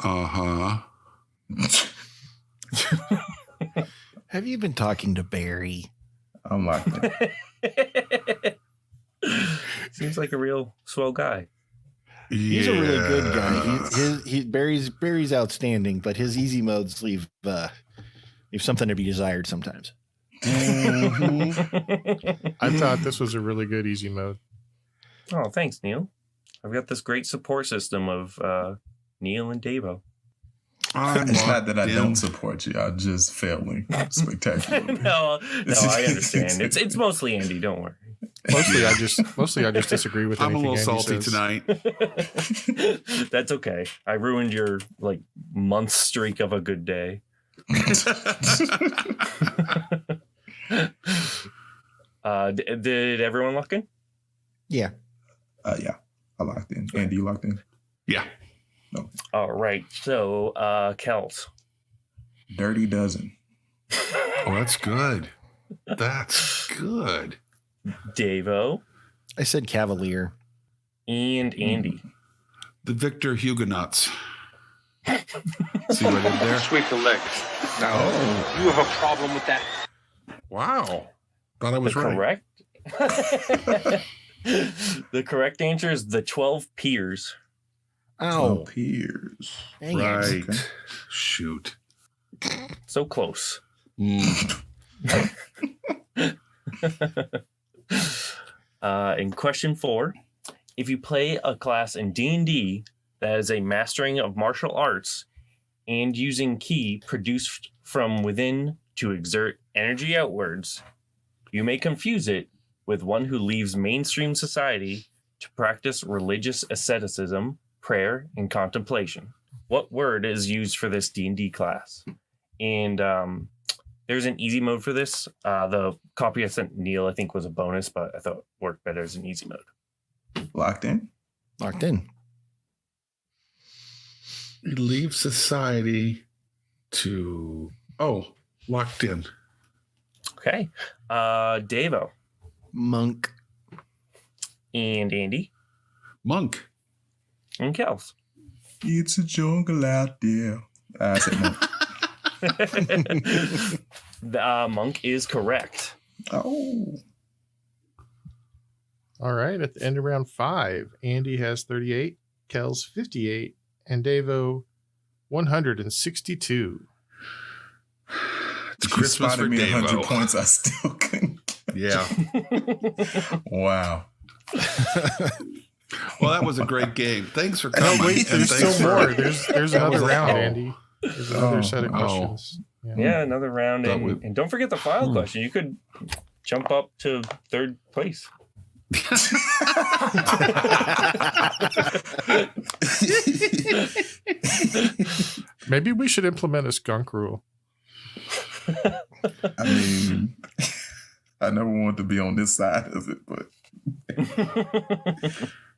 Uh-huh. Have you been talking to Barry? I'm locked in. Seems like a real swell guy. He's a really good guy. Barry's outstanding, but his easy modes leave something to be desired sometimes. Mhm. I thought this was a really good easy mode. Oh, thanks, Neil. I've got this great support system of Neil and Davo. It's not that I don't support you. I'm just failing spectacularly. no, I understand. It's mostly Andy. Don't worry. Mostly, I just disagree with I'm a anything little Andy salty says. tonight. That's okay. I ruined your month streak of a good day. Did everyone lock in? Yeah. Yeah, I locked in. Andy, you locked in? Yeah. No. All right. So, Kels. Dirty Dozen. Oh, that's good. That's good. Davo. I said Cavalier. And Andy. The Victor Huguenots. See what I did there? Sweep the leg. Now, you have a problem with that? Wow. Thought I was The right. The correct answer is the 12 Peers. Oh, Peers. dang it. Right. Okay. Shoot. So close. In question 4, if you play a class in D&D that is a mastering of martial arts and using ki produced from within to exert energy outwards, you may confuse it with one who leaves mainstream society to practice religious asceticism, prayer, and contemplation. What word is used for this D&D class? And there's an easy mode for this. The copy I sent Neil, I think, was a bonus, but I thought it worked better as an easy mode. Locked in? Locked in. He leaves society to... Oh, locked in. Okay. Davo Monk. and Andy Monk. and Kels. It's a jungle out there. I said Monk. The Monk is correct. Oh. All right. At the end of round 5, Andy has 38, Kels 58, and Davo 162. It's If you Christmas spotted for me 100 Davo. points, I still couldn't. Yeah. Wow. Well, that was a great game. Thanks for coming. Oh, wait, and there's thanks still for- more. There's another was round, it. Andy. There's another set of Oh. questions. Yeah, another round. Thought And, and don't forget the file question. You could jump up to 3rd place. Maybe we should implement a skunk rule. I mean, I never wanted to be on this side of it, but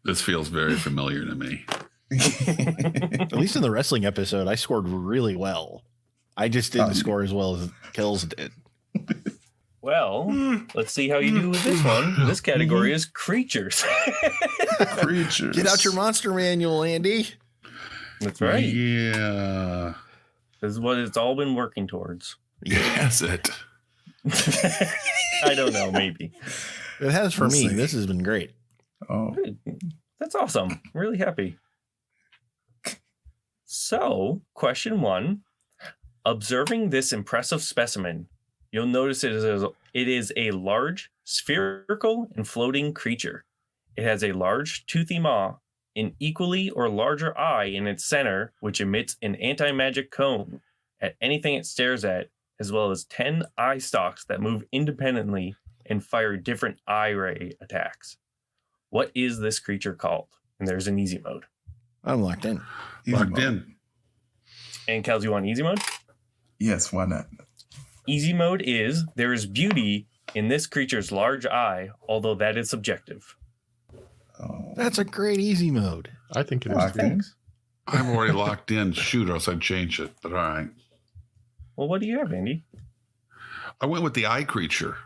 This feels very familiar to me. At least in the wrestling episode, I scored really well. I just didn't score as well as Kels did. Well, let's see how you do with this one. This category is creatures. creatures. Get out your monster manual, Andy. That's right. Yeah. This is what it's all been working towards. Yes, it. I don't know, maybe. It has for We'll me. see. This has been great. Oh, That's awesome. Really happy. So, question 1. Observing this impressive specimen, you'll notice it is a large, spherical, and floating creature. It has a large, toothy maw, an equally or larger eye in its center, which emits an anti-magic cone at anything it stares at, as well as 10 eye stalks that move independently and fire different eye ray attacks. What is this creature called? And there's an easy mode. I'm locked in. easy Locked mode. in. And Kels, you want easy mode? Yes, why not? Easy mode is there is beauty in this creature's large eye, although that is subjective. Oh, That's a great easy mode. I think it is. locked in. I'm already locked in. Shoot, or else I'd change it. But all right. Well, what do you have, Andy? I went with the eye creature.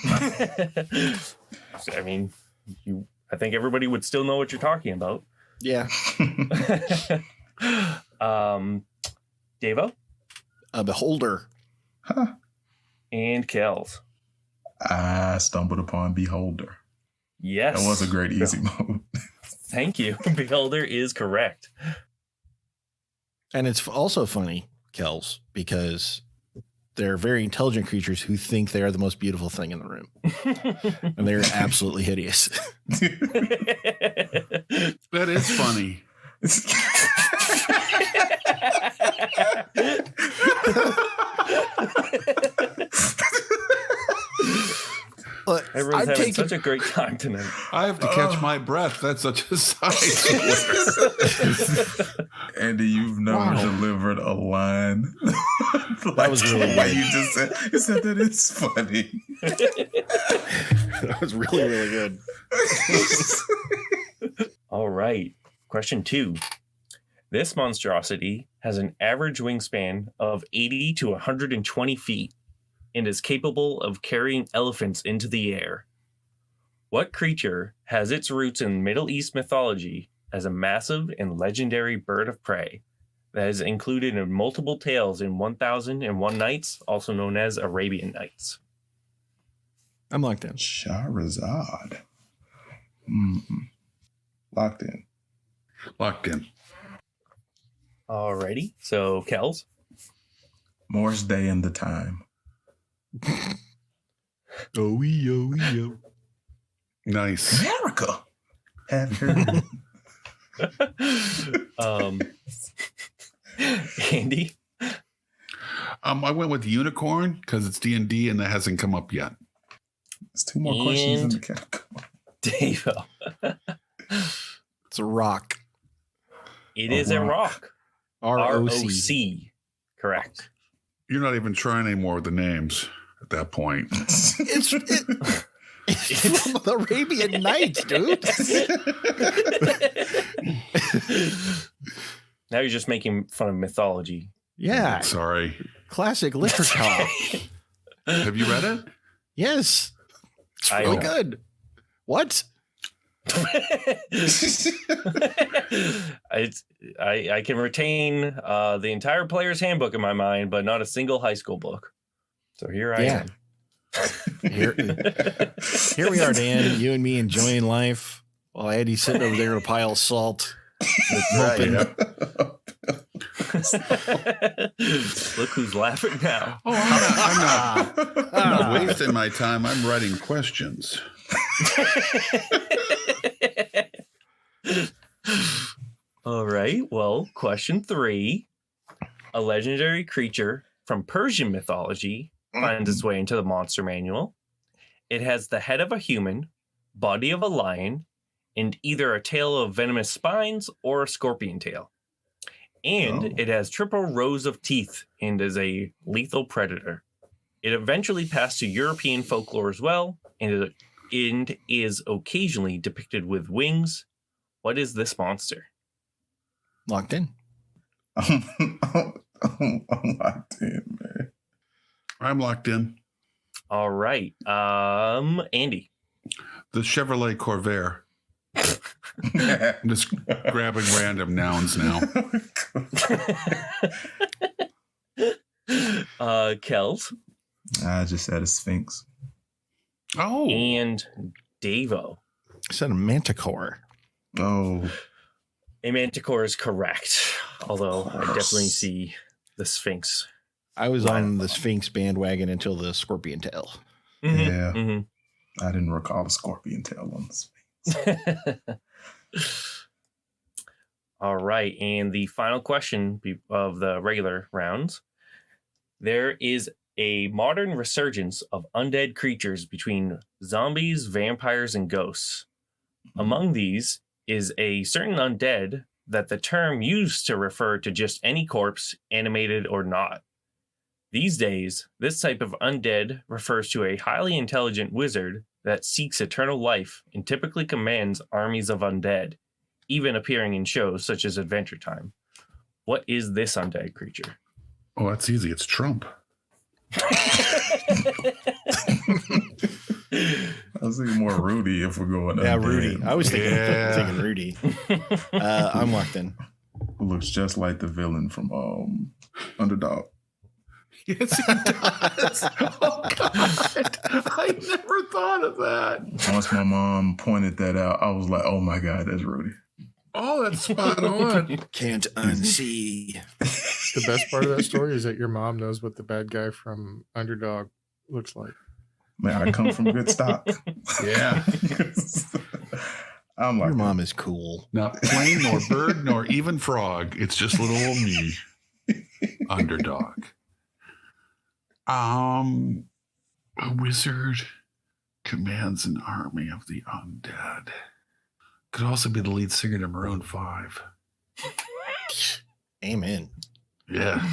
I mean, I think everybody would still know what you're talking about. Yeah. Davo A beholder. Huh. and Kels. I stumbled upon Beholder. Yes. That was a great easy mode. Thank you. Beholder is correct. And it's also funny, Kels, because they're very intelligent creatures who think they are the most beautiful thing in the room. And they're absolutely hideous. That is funny. Look, Everyone's I'm having taking- such a great time tonight. I have to catch my breath. That's such a sight. Andy, you've never delivered a line. That was really the way good. you just said. You said that it's funny. That was really, really good. All right. Question 2. This monstrosity has an average wingspan of 80 to 120 feet and is capable of carrying elephants into the air. What creature has its roots in Middle East mythology as a massive and legendary bird of prey that is included in multiple tales in 1001 Nights, also known as Arabian Nights? I'm locked in. Shahrazad. Locked in. Locked in. Alrighty. So, Kels? Morse Day and the Time. Oh. Nice. America. Have you heard? Andy? I went with unicorn because it's D&D and that hasn't come up yet. There's 2 more questions in the category. Davo. It's a rock. It is a rock. R-O-C. Correct. You're not even trying anymore with the names at that point. It's from the Arabian Nights, dude. Now you're just making fun of mythology. Yeah. Sorry. Classic literature. Have you read it? Yes. It's I really know. good. What? I can retain the entire player's handbook in my mind, but not a single high school book. So here I Yeah. am. Here we are, Dan. You and me enjoying life while Eddie's sitting over there with a pile of salt. Moping. Look who's laughing now. Oh, I'm not wasting my time. I'm writing questions. All right. Well, question 3. A legendary creature from Persian mythology finds its way into the monster manual. It has the head of a human, body of a lion, and either a tail of venomous spines or a scorpion tail. And it has triple rows of teeth and is a lethal predator. It eventually passed to European folklore as well, and is occasionally depicted with wings. What is this monster? Locked in. I'm locked in, man. I'm locked in. All right. Andy. The Chevrolet Corvair. I'm just grabbing random nouns now. Kels. I just said a Sphinx. Oh. And Davo. I said a manticore. Oh, A manticore is correct. Although I definitely see the Sphinx. I was on the Sphinx bandwagon until the scorpion tail. yeah. Mhm. I didn't recall the scorpion tail on the Sphinx. All right. And the final question of the regular rounds. There is a modern resurgence of undead creatures between zombies, vampires, and ghosts. Among these is a certain undead that the term used to refer to just any corpse, animated or not. These days, this type of undead refers to a highly intelligent wizard that seeks eternal life and typically commands armies of undead, even appearing in shows such as Adventure Time. What is this undead creature? Oh, that's easy. It's Trump. I was thinking more Rudy if we're going Yeah, undead. Rudy. I was thinking, Yeah. thinking Rudy. I'm locked in. Looks just like the villain from Underdog. Yes, he does. Oh, God. I never thought of that. Once my mom pointed that out, I was like, oh my God, that's Rudy. Oh, that's spot on. Can't unsee. The best part of that story is that your mom knows what the bad guy from Underdog looks like. Man, I come from good stock. Yeah. I'm like, Your mom is cool. Not plane, nor bird, nor even frog. It's just little old me. Underdog. A wizard commands an army of the undead. Could also be the lead singer to Maroon 5. Amen. Yeah.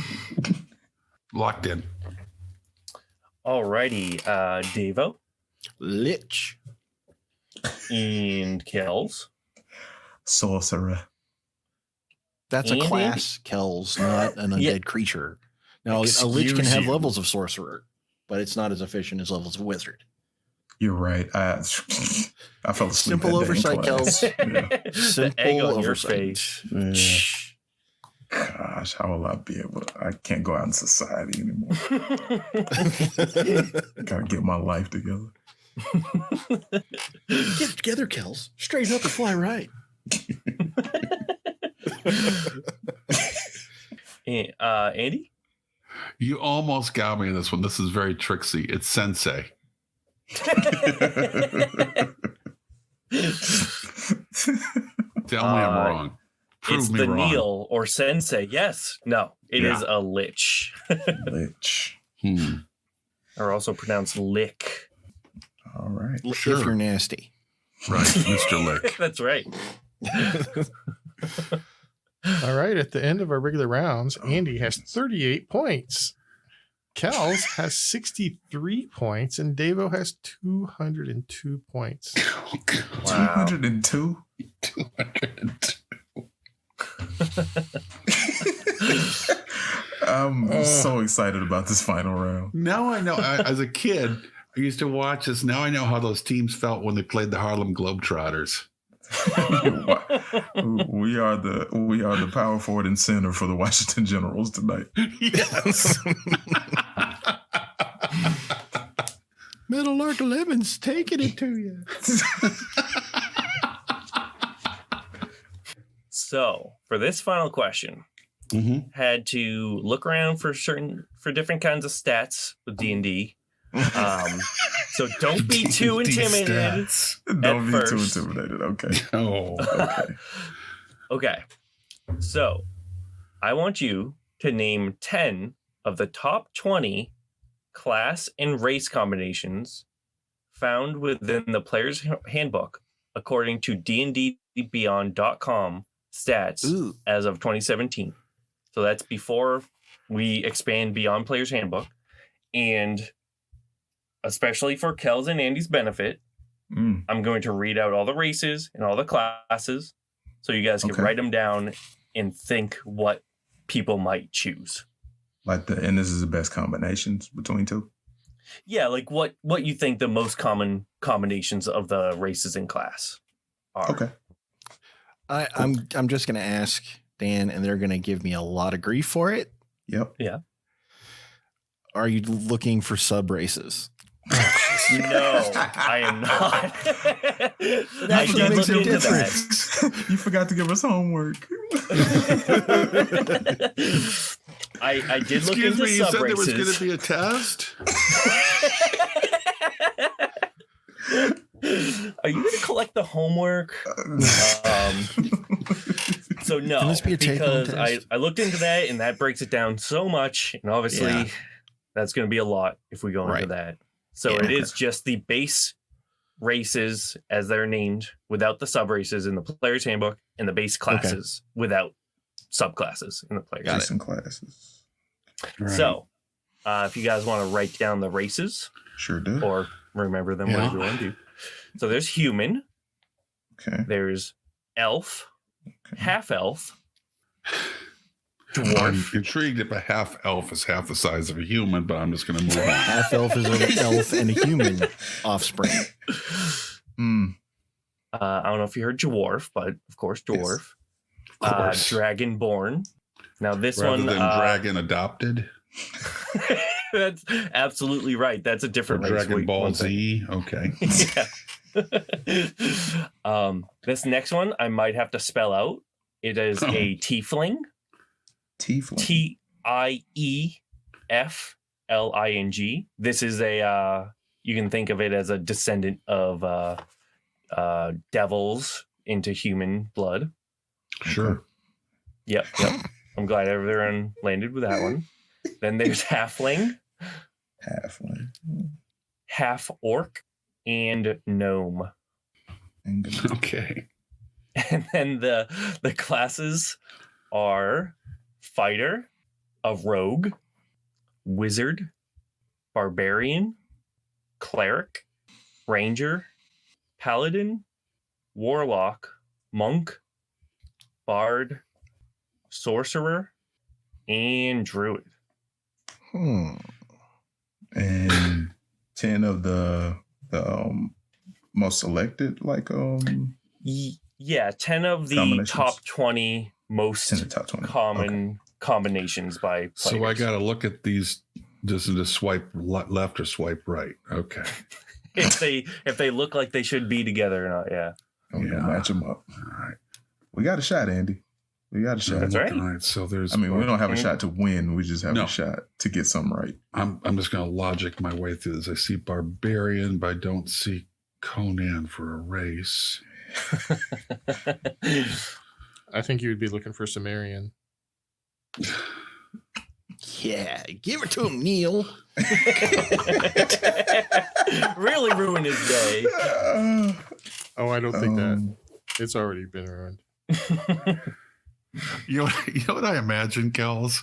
Locked in. Alrighty, Davo Lich. and Kels. sorcerer. That's Andy? a class, Kels, not an undead Yeah. creature. Now, a lich can Excuse have you. levels of sorcerer, but it's not as efficient as levels of wizard. You're right. I fell asleep. Simple that day in oversight, class. Kels. Yeah. The egg on your oversight. face. Yeah. Gosh, how will I be able to? I can't go out in society anymore. Gotta get my life together. Get it together, Kels. Straighten up and fly right. Andy? You almost got me in this one. This is very tricksy. It's Sensei. Tell me I'm wrong. Prove It's me the wrong. Neil or Sensei. Yes. No, it is a lich. Lich. Or also pronounced lick. All right. Sure. If you're nasty. Right, Mr. Lick. That's right. All right. At the end of our regular rounds, Andy has 38 points. Kels has 63 points, and Davo has 202 points. Wow. 202? 202. I'm so excited about this final round. Now I know. As a kid, I used to watch this. Now I know how those teams felt when they played the Harlem Globetrotters. We are the power forward and center for the Washington Generals tonight. Yes. Middle Lark 11's taking it to you. So for this final question, had to look around for different kinds of stats with D&D. So don't be too intimidated. Don't be first. too intimidated. Okay. Oh. Okay. Okay. So I want you to name 10 of the top 20 class and race combinations found within the player's handbook according to dndbeyond.com stats as of 2017. So that's before we expand beyond player's handbook. And especially for Kels and Andy's benefit, I'm going to read out all the races and all the classes so you guys can write them down and think what people might choose. And this is the best combinations between two? Yeah, like what you think the most common combinations of the races in class are. Okay. I'm just gonna ask Dan, and they're gonna give me a lot of grief for it. Yep. Yeah. Are you looking for sub races? No, I am not. I That did makes look a into difference. You forgot to give us homework. I did look Excuse into me, you sub said there was races. going to be a test? Are you going to collect the homework? So no, Can this be a take-home because test? I looked into that and that breaks it down so much, and obviously Yeah. that's going to be a lot if we go into Right. that. So Yeah, it is just the base races as they're named without the sub races in the player's handbook, and the base classes without subclasses in the player's handbook. Jason classes. So if you guys want to write down the races Sure do. or remember them, Yeah. whatever you want to do. So there's human, Okay. there's elf, half elf, I'm dwarf. intrigued if a half elf is half the size of a human, but I'm just going to move on. Half elf is an elf and a human offspring. I don't know if you heard dwarf, but of course dwarf. Of course. Dragonborn. Now this Rather one, than dragon adopted. That's absolutely right. That's a different race. Dragon Ball one thing. Z. Okay. Yeah. This next one I might have to spell out. It is a tiefling. Tiefling. Tiefling. This is a you can think of it as a descendant of devils into human blood. Sure. Yep. I'm glad everyone landed with that one. Then there's halfling, half orc, and gnome. Okay. And then the classes are fighter, a rogue, wizard, barbarian, cleric, ranger, paladin, warlock, monk, bard, sorcerer, and druid. And 10 of the most selected, like 10 of the top 20 most 10 of the top 20. common combinations by players. So I got to look at these just to swipe left or swipe right. Okay. if they look like they should be together or not. Yeah. And we're gonna match them up. All right. We got a shot, Andy. We got a shot. That's right. All right. So there's. I mean, we don't have a shot to win. We just have a shot to get something right. I'm just going to logic my way through this. I see barbarian, but I don't see Conan for a race. I think you would be looking for Sumerian. Yeah, give it to him, Neil. Really ruin his day. Oh, I don't think that. It's already been ruined. You know what I imagine, Kels?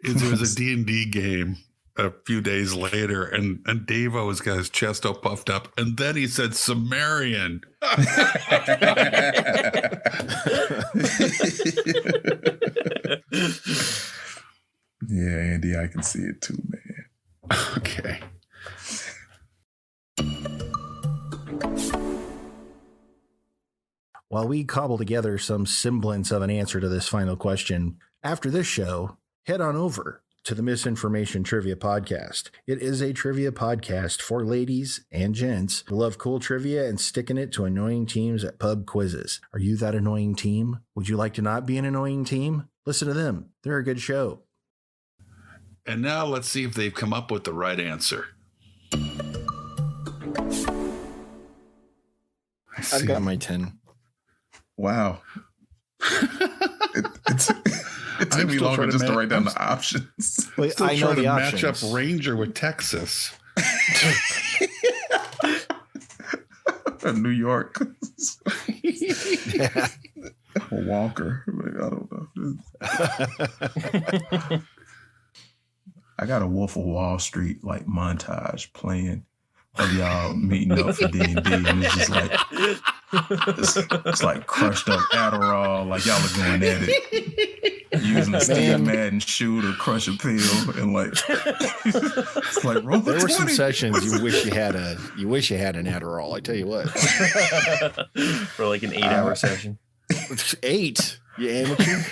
Is there was a D&D game a few days later, and Davo has got his chest all puffed up, and then he said Sumerian. Yeah, Andy, I can see it too, man. Okay. While we cobble together some semblance of an answer to this final question, after this show, head on over to the Misinformation Trivia Podcast. It is a trivia podcast for ladies and gents who love cool trivia and sticking it to annoying teams at pub quizzes. Are you that annoying team? Would you like to not be an annoying team? Listen to them. They're a good show. And now let's see if they've come up with the right answer. I've got my 10. Wow. It took me longer just to write down the options. Wait, Still I know trying the to options. match up Ranger with Texas. New York. Yeah. Walker. I don't know. I got a Wolf of Wall Street like montage playing of y'all meeting up for D&D, and it's just like it's like crushed up Adderall, like y'all are going at it, using a Steve Madden shoot or crush a pill, and like it's like roll There were some 20. sessions you wish you had an Adderall. I tell you what. For like an 8-hour session. 8, you amateur.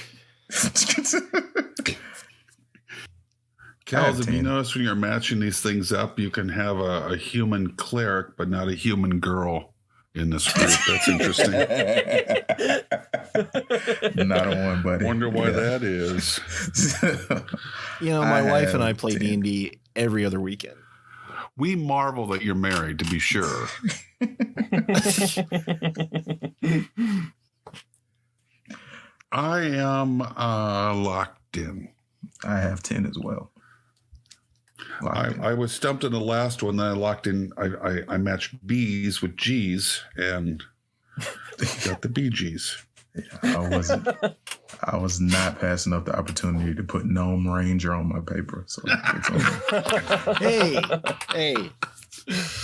Kels, have you 10. noticed when you're matching these things up, you can have a human cleric, but not a human girl in this group? That's interesting. Not a one, buddy. Wonder why that is. You know, my wife and I have play 10. D&D every other weekend. We marvel that you're married, to be sure. I am locked in. I have 10 as well. I was stumped in the last one. Then I locked in. I matched B's with G's and got the BGs. Yeah, I was not passing up the opportunity to put Gnome Ranger on my paper. So it's okay. Hey.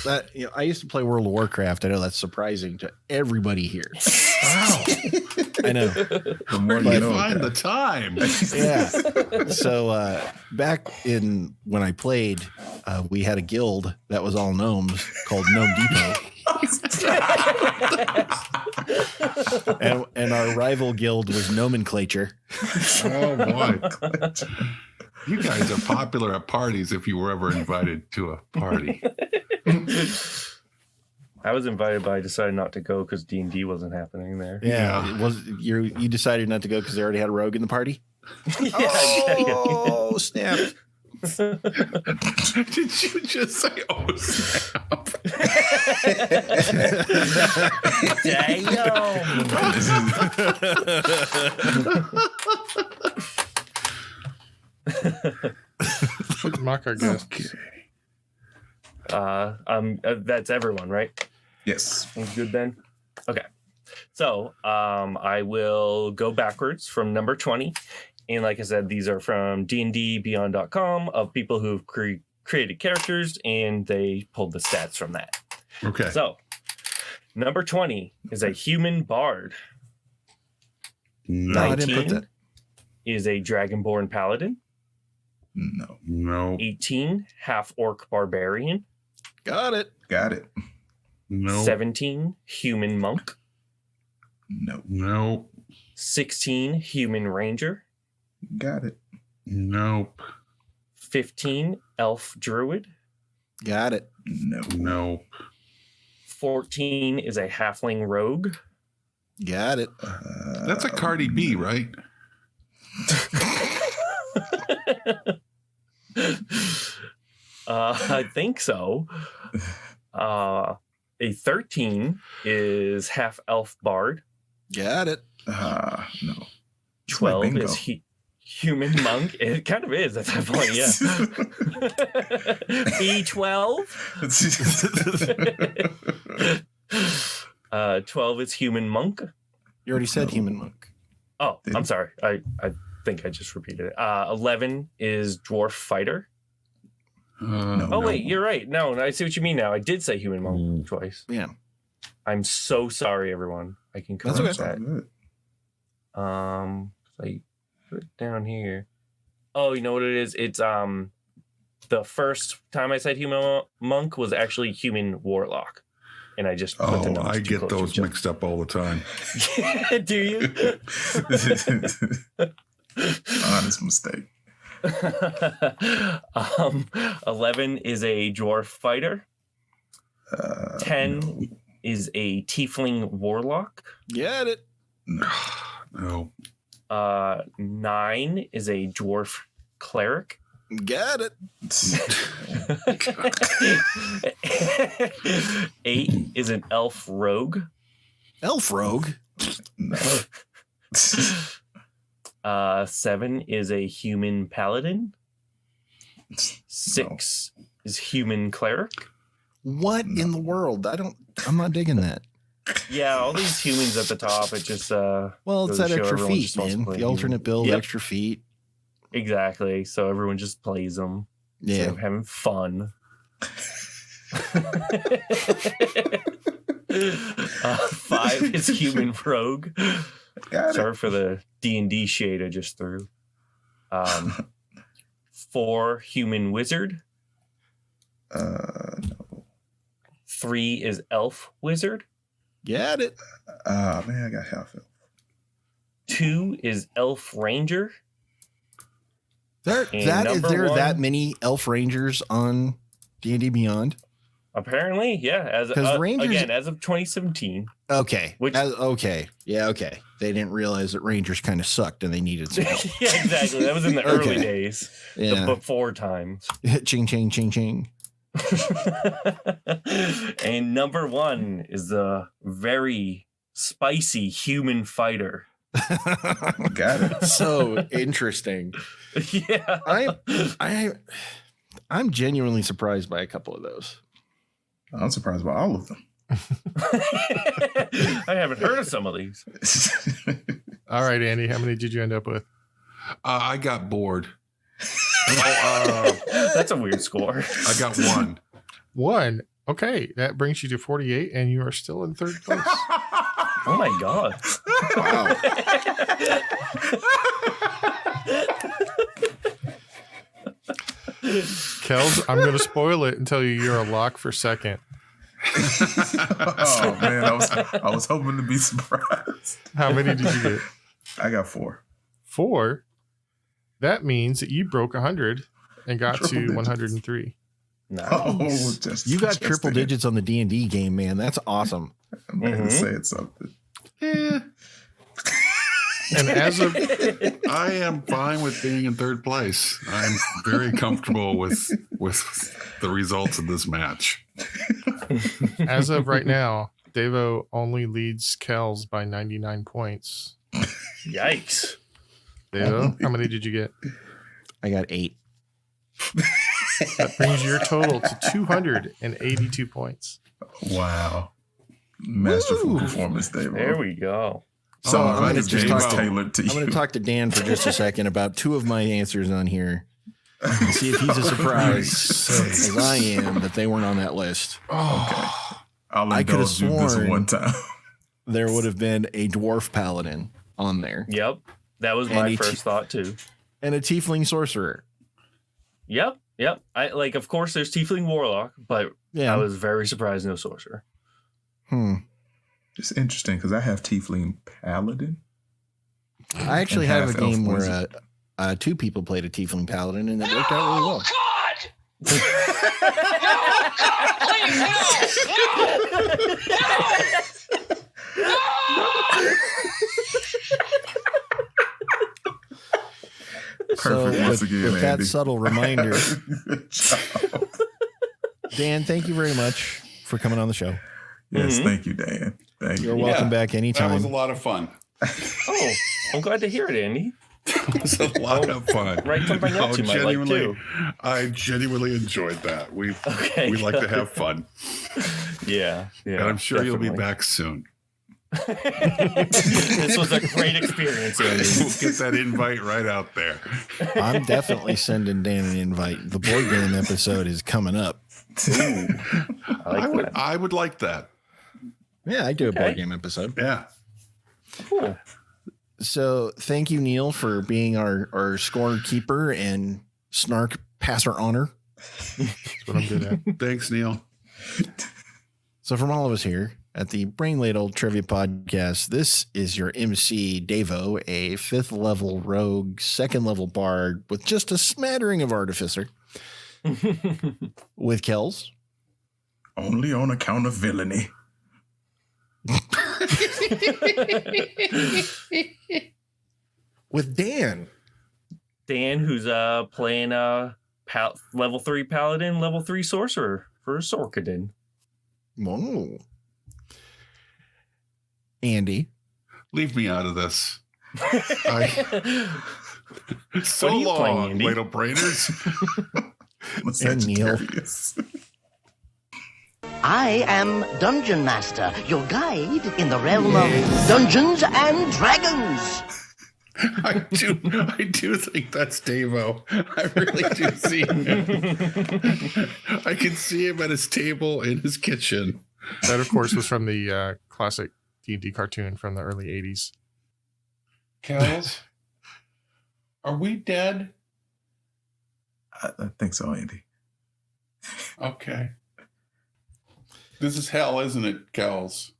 That, you know, I used to play World of Warcraft. I know that's surprising to everybody here. Wow. I know. Where do you find the time? Yeah. So back in when I played, we had a guild that was all gnomes called Gnome Depot. and our rival guild was Nomenclature. Oh boy. You guys are popular at parties if you were ever invited to a party. I was invited, but I decided not to go because D&D wasn't happening there. Yeah. You decided not to go because they already had a rogue in the party? Oh, snap. Did you just say, oh, snap? Mock our guest. That's everyone, right? Yes. Sounds good then. Okay. So I will go backwards from number 20. And like I said, these are from dndbeyond.com of people who've created characters, and they pulled the stats from that. Okay. So number 20 is a human bard. No, I didn't put that. Is a dragonborn paladin. No. 18, half-orc barbarian. Got it. Got it. No. 17, human monk. No. 16, human ranger. Got it. Nope. 15, elf druid. Got it. No. 14 is a halfling rogue. Got it. That's a Cardi B, right? I think so. A 13 is half elf bard. Got it. No. 12 bingo. is human monk. It kind of is at that point, yeah. B12. 12 is human monk. You already said human monk. Oh, I'm sorry. I think I just repeated it. 11 is dwarf fighter. Wait, you're right. No, I see what you mean now. I did say human monk twice. Yeah. I'm so sorry, everyone. I can correct That's that. I put it down here. Oh, you know what it is? It's the first time I said human monk was actually human warlock. And I just put the numbers I too get close to those each other. mixed up all the time. Do you? Honest mistake. 11 is a dwarf fighter. 10 is a tiefling warlock. Got it. No. 9 is a dwarf cleric. Got it. 8 is an elf rogue. Elf rogue. No. 7 is a human paladin. 6 is human cleric. What in the world? I'm not digging that. Yeah, all these humans at the top. It just Well, it's goes to that show extra everyone feet, just wants to man. play The human. alternate build, Yep. extra feet. Exactly. So everyone just plays them instead Yeah. of having fun. 5 is human rogue. Got Sorry it. for the D&D shade I just threw. 4 human wizard. No. 3 is elf wizard. Got it. Man, I got half it. 2 is elf ranger. Is number there 1 that many elf rangers on D&D Beyond? Apparently, yeah. As Rangers- again, as of 2017. Okay. Which- okay. Yeah, okay. They didn't realize that rangers kind of sucked and they needed some help. Yeah, exactly. That was in the early Okay. days. Yeah. The before times. Ching, ching, ching, ching. And number 1 is the very spicy human fighter. Got it. So interesting. Yeah. I'm genuinely surprised by a couple of those. I'm surprised by all of them. I haven't heard of some of these. All right, Andy, how many did you end up with? I got bored. That's a weird score. I got 1. 1. Okay, that brings you to 48, and you are still in third place. Oh my god. Wow. Kels, I'm going to spoil it and tell you you're a lock for second. Oh man, I was hoping to be surprised. How many did you get? I got 4. 4? That means that you broke 100 and got Triple to digits. 103. Nice. Oh, You got triple digits on the D&D game, man. That's awesome. I'm going to say something. Yeah, And as of I am fine with being in third place. I'm very comfortable with the results of this match. right now, Davo only leads Kels by 99 points. Yikes. Davo, how many did you get? I got 8. That brings your total to 282 points. Wow. Masterful Woo. performance, Dave. There we go. So I'm going to this just game is talk to, tailored to I'm going you. to talk to Dan for just a second about 2 of my answers on here and see if he's as surprised as I am that they weren't on that list. Okay. I'll I could have indulge you this sworn- one time. There would have been a dwarf paladin on there Yep. That was And my he first thought too. and a tiefling sorcerer. Yep. I like, of course, there's Tiefling Warlock, but Yeah. I was very surprised no sorcerer. It's interesting because I have Tiefling Paladin. I actually And have a half elf game where wizard. 2 people played a tiefling paladin and it worked out really well. Perfect once again, with that Andy. subtle reminder, Good job. Dan, thank you very much for coming on the show. Yes, Mhm. thank you, Dan. Thank You're you. welcome Yeah, back That anytime. was a lot of fun. Oh, I'm glad to hear it, Andy. It was a lot of fun. Write something else you might like too. I genuinely enjoyed that. We Okay. like to have fun, Yeah. and I'm sure you'll be definitely. back soon. This was a great experience, We'll Andy. get that invite right out there. I'm definitely sending Dan an invite. The board game episode is coming up. I like that. I would like that. Yeah, I do a board Okay. game episode. Yeah. Cool. So thank you, Neil, for being our score keeper and snark passer honor. That's what I'm good at. Thanks, Neil. So from all of us here at the Brain Ladle Trivia Podcast, this is your MC, Davo, a 5th level rogue, 2nd level bard with just a smattering of artificer, with Kels. Only on account of villainy. With Dan. Dan, who's playing level 3 paladin, level 3 sorcerer for Sorkadin. Whoa. Andy. Leave me out of this. So What are you playing, long, Andy? little brainers. I'm a And Neil. Sagittarius. I am Dungeon Master, your guide in the realm of Dungeons and Dragons. I do think that's Davo. I really do see him. I can see him at his table in his kitchen. That, of course, was from the classic D&D cartoon from the early 80s. Kels, are we dead? I think so, Andy. Okay. This is hell, isn't it, Kels?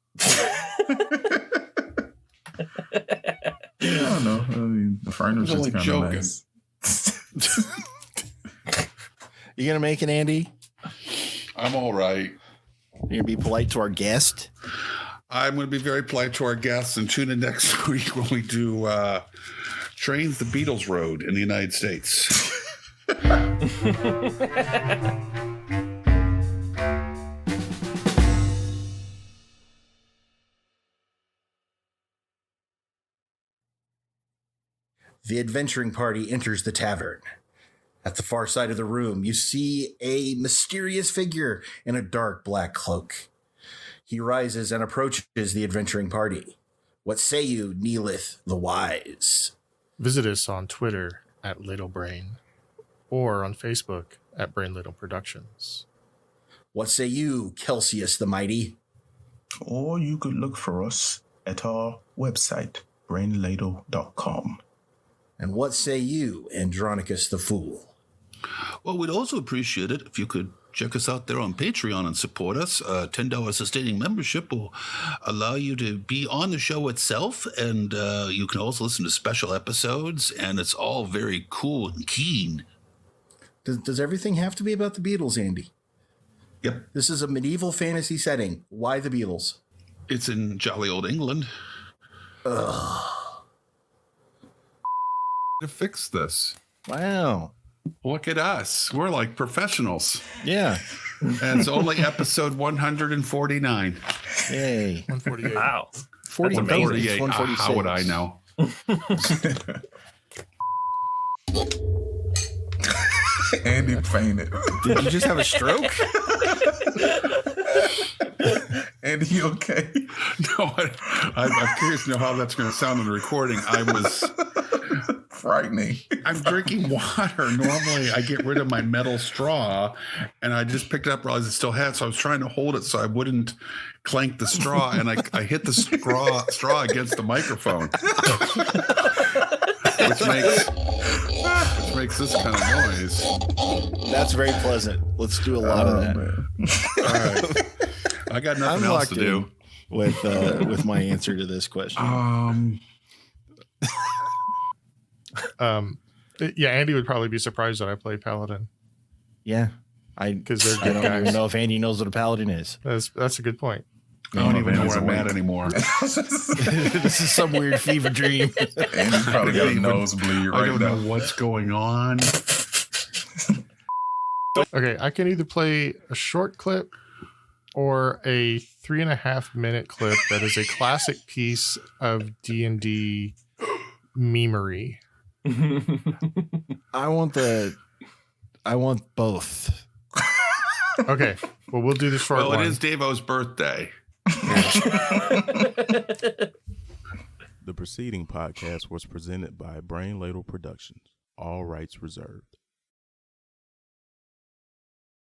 I don't know. I mean, the furniture I was is only kind of joking. nice. You going to make it, Andy? I'm all right. You going to be polite to our guest? I'm going to be very polite to our guests and tune in next week when we do Trains the Beatles Road in the United States. The adventuring party enters the tavern. At the far side of the room, you see a mysterious figure in a dark black cloak. He rises and approaches the adventuring party. What say you, Neelith the Wise? Visit us on Twitter at LittleBrain or on Facebook at Brain Little Productions. What say you, Kelsius the Mighty? Or you could look for us at our website, brainladle.com. And what say you, Andronicus the Fool? Well, we'd also appreciate it if you could check us out there on Patreon and support us. $10 sustaining membership will allow you to be on the show itself, and you can also listen to special episodes, and it's all very cool and keen. Does everything have to be about the Beatles, Andy? Yep. This is a medieval fantasy setting. Why the Beatles? It's in jolly old England. Ugh. To fix this. Wow. Look at us. We're like professionals. Yeah. And it's only episode 149. Yay. 148. Wow. 48. 146. How would I know? Andy fainted. Did you just have a stroke? Andy, you okay? No, I'm curious to know how that's going to sound in the recording. Frightening. I'm drinking water. Normally, I get rid of my metal straw, and I just picked it up, realized it still had. So I was trying to hold it so I wouldn't clank the straw, and I hit the straw against the microphone, which makes this kind of noise. That's very pleasant. Let's do a lot of that. Man. All right, I got nothing else to do with my answer to this question. Yeah, Andy would probably be surprised that I play Paladin. Yeah, because they're I good don't guys. even know if Andy knows what a paladin is. That's a good point. I don't even know where I'm at anymore. This is some weird fever dream. Andy's probably got a nosebleed I right don't now. know what's going on. Okay, I can either play a short clip or a 3.5 minute clip that is a classic piece of D&D memery. I want both. Okay, well, we'll do the short Well, one. it is Davo's birthday. The preceding podcast was presented by Brain Ladle Productions. All rights reserved.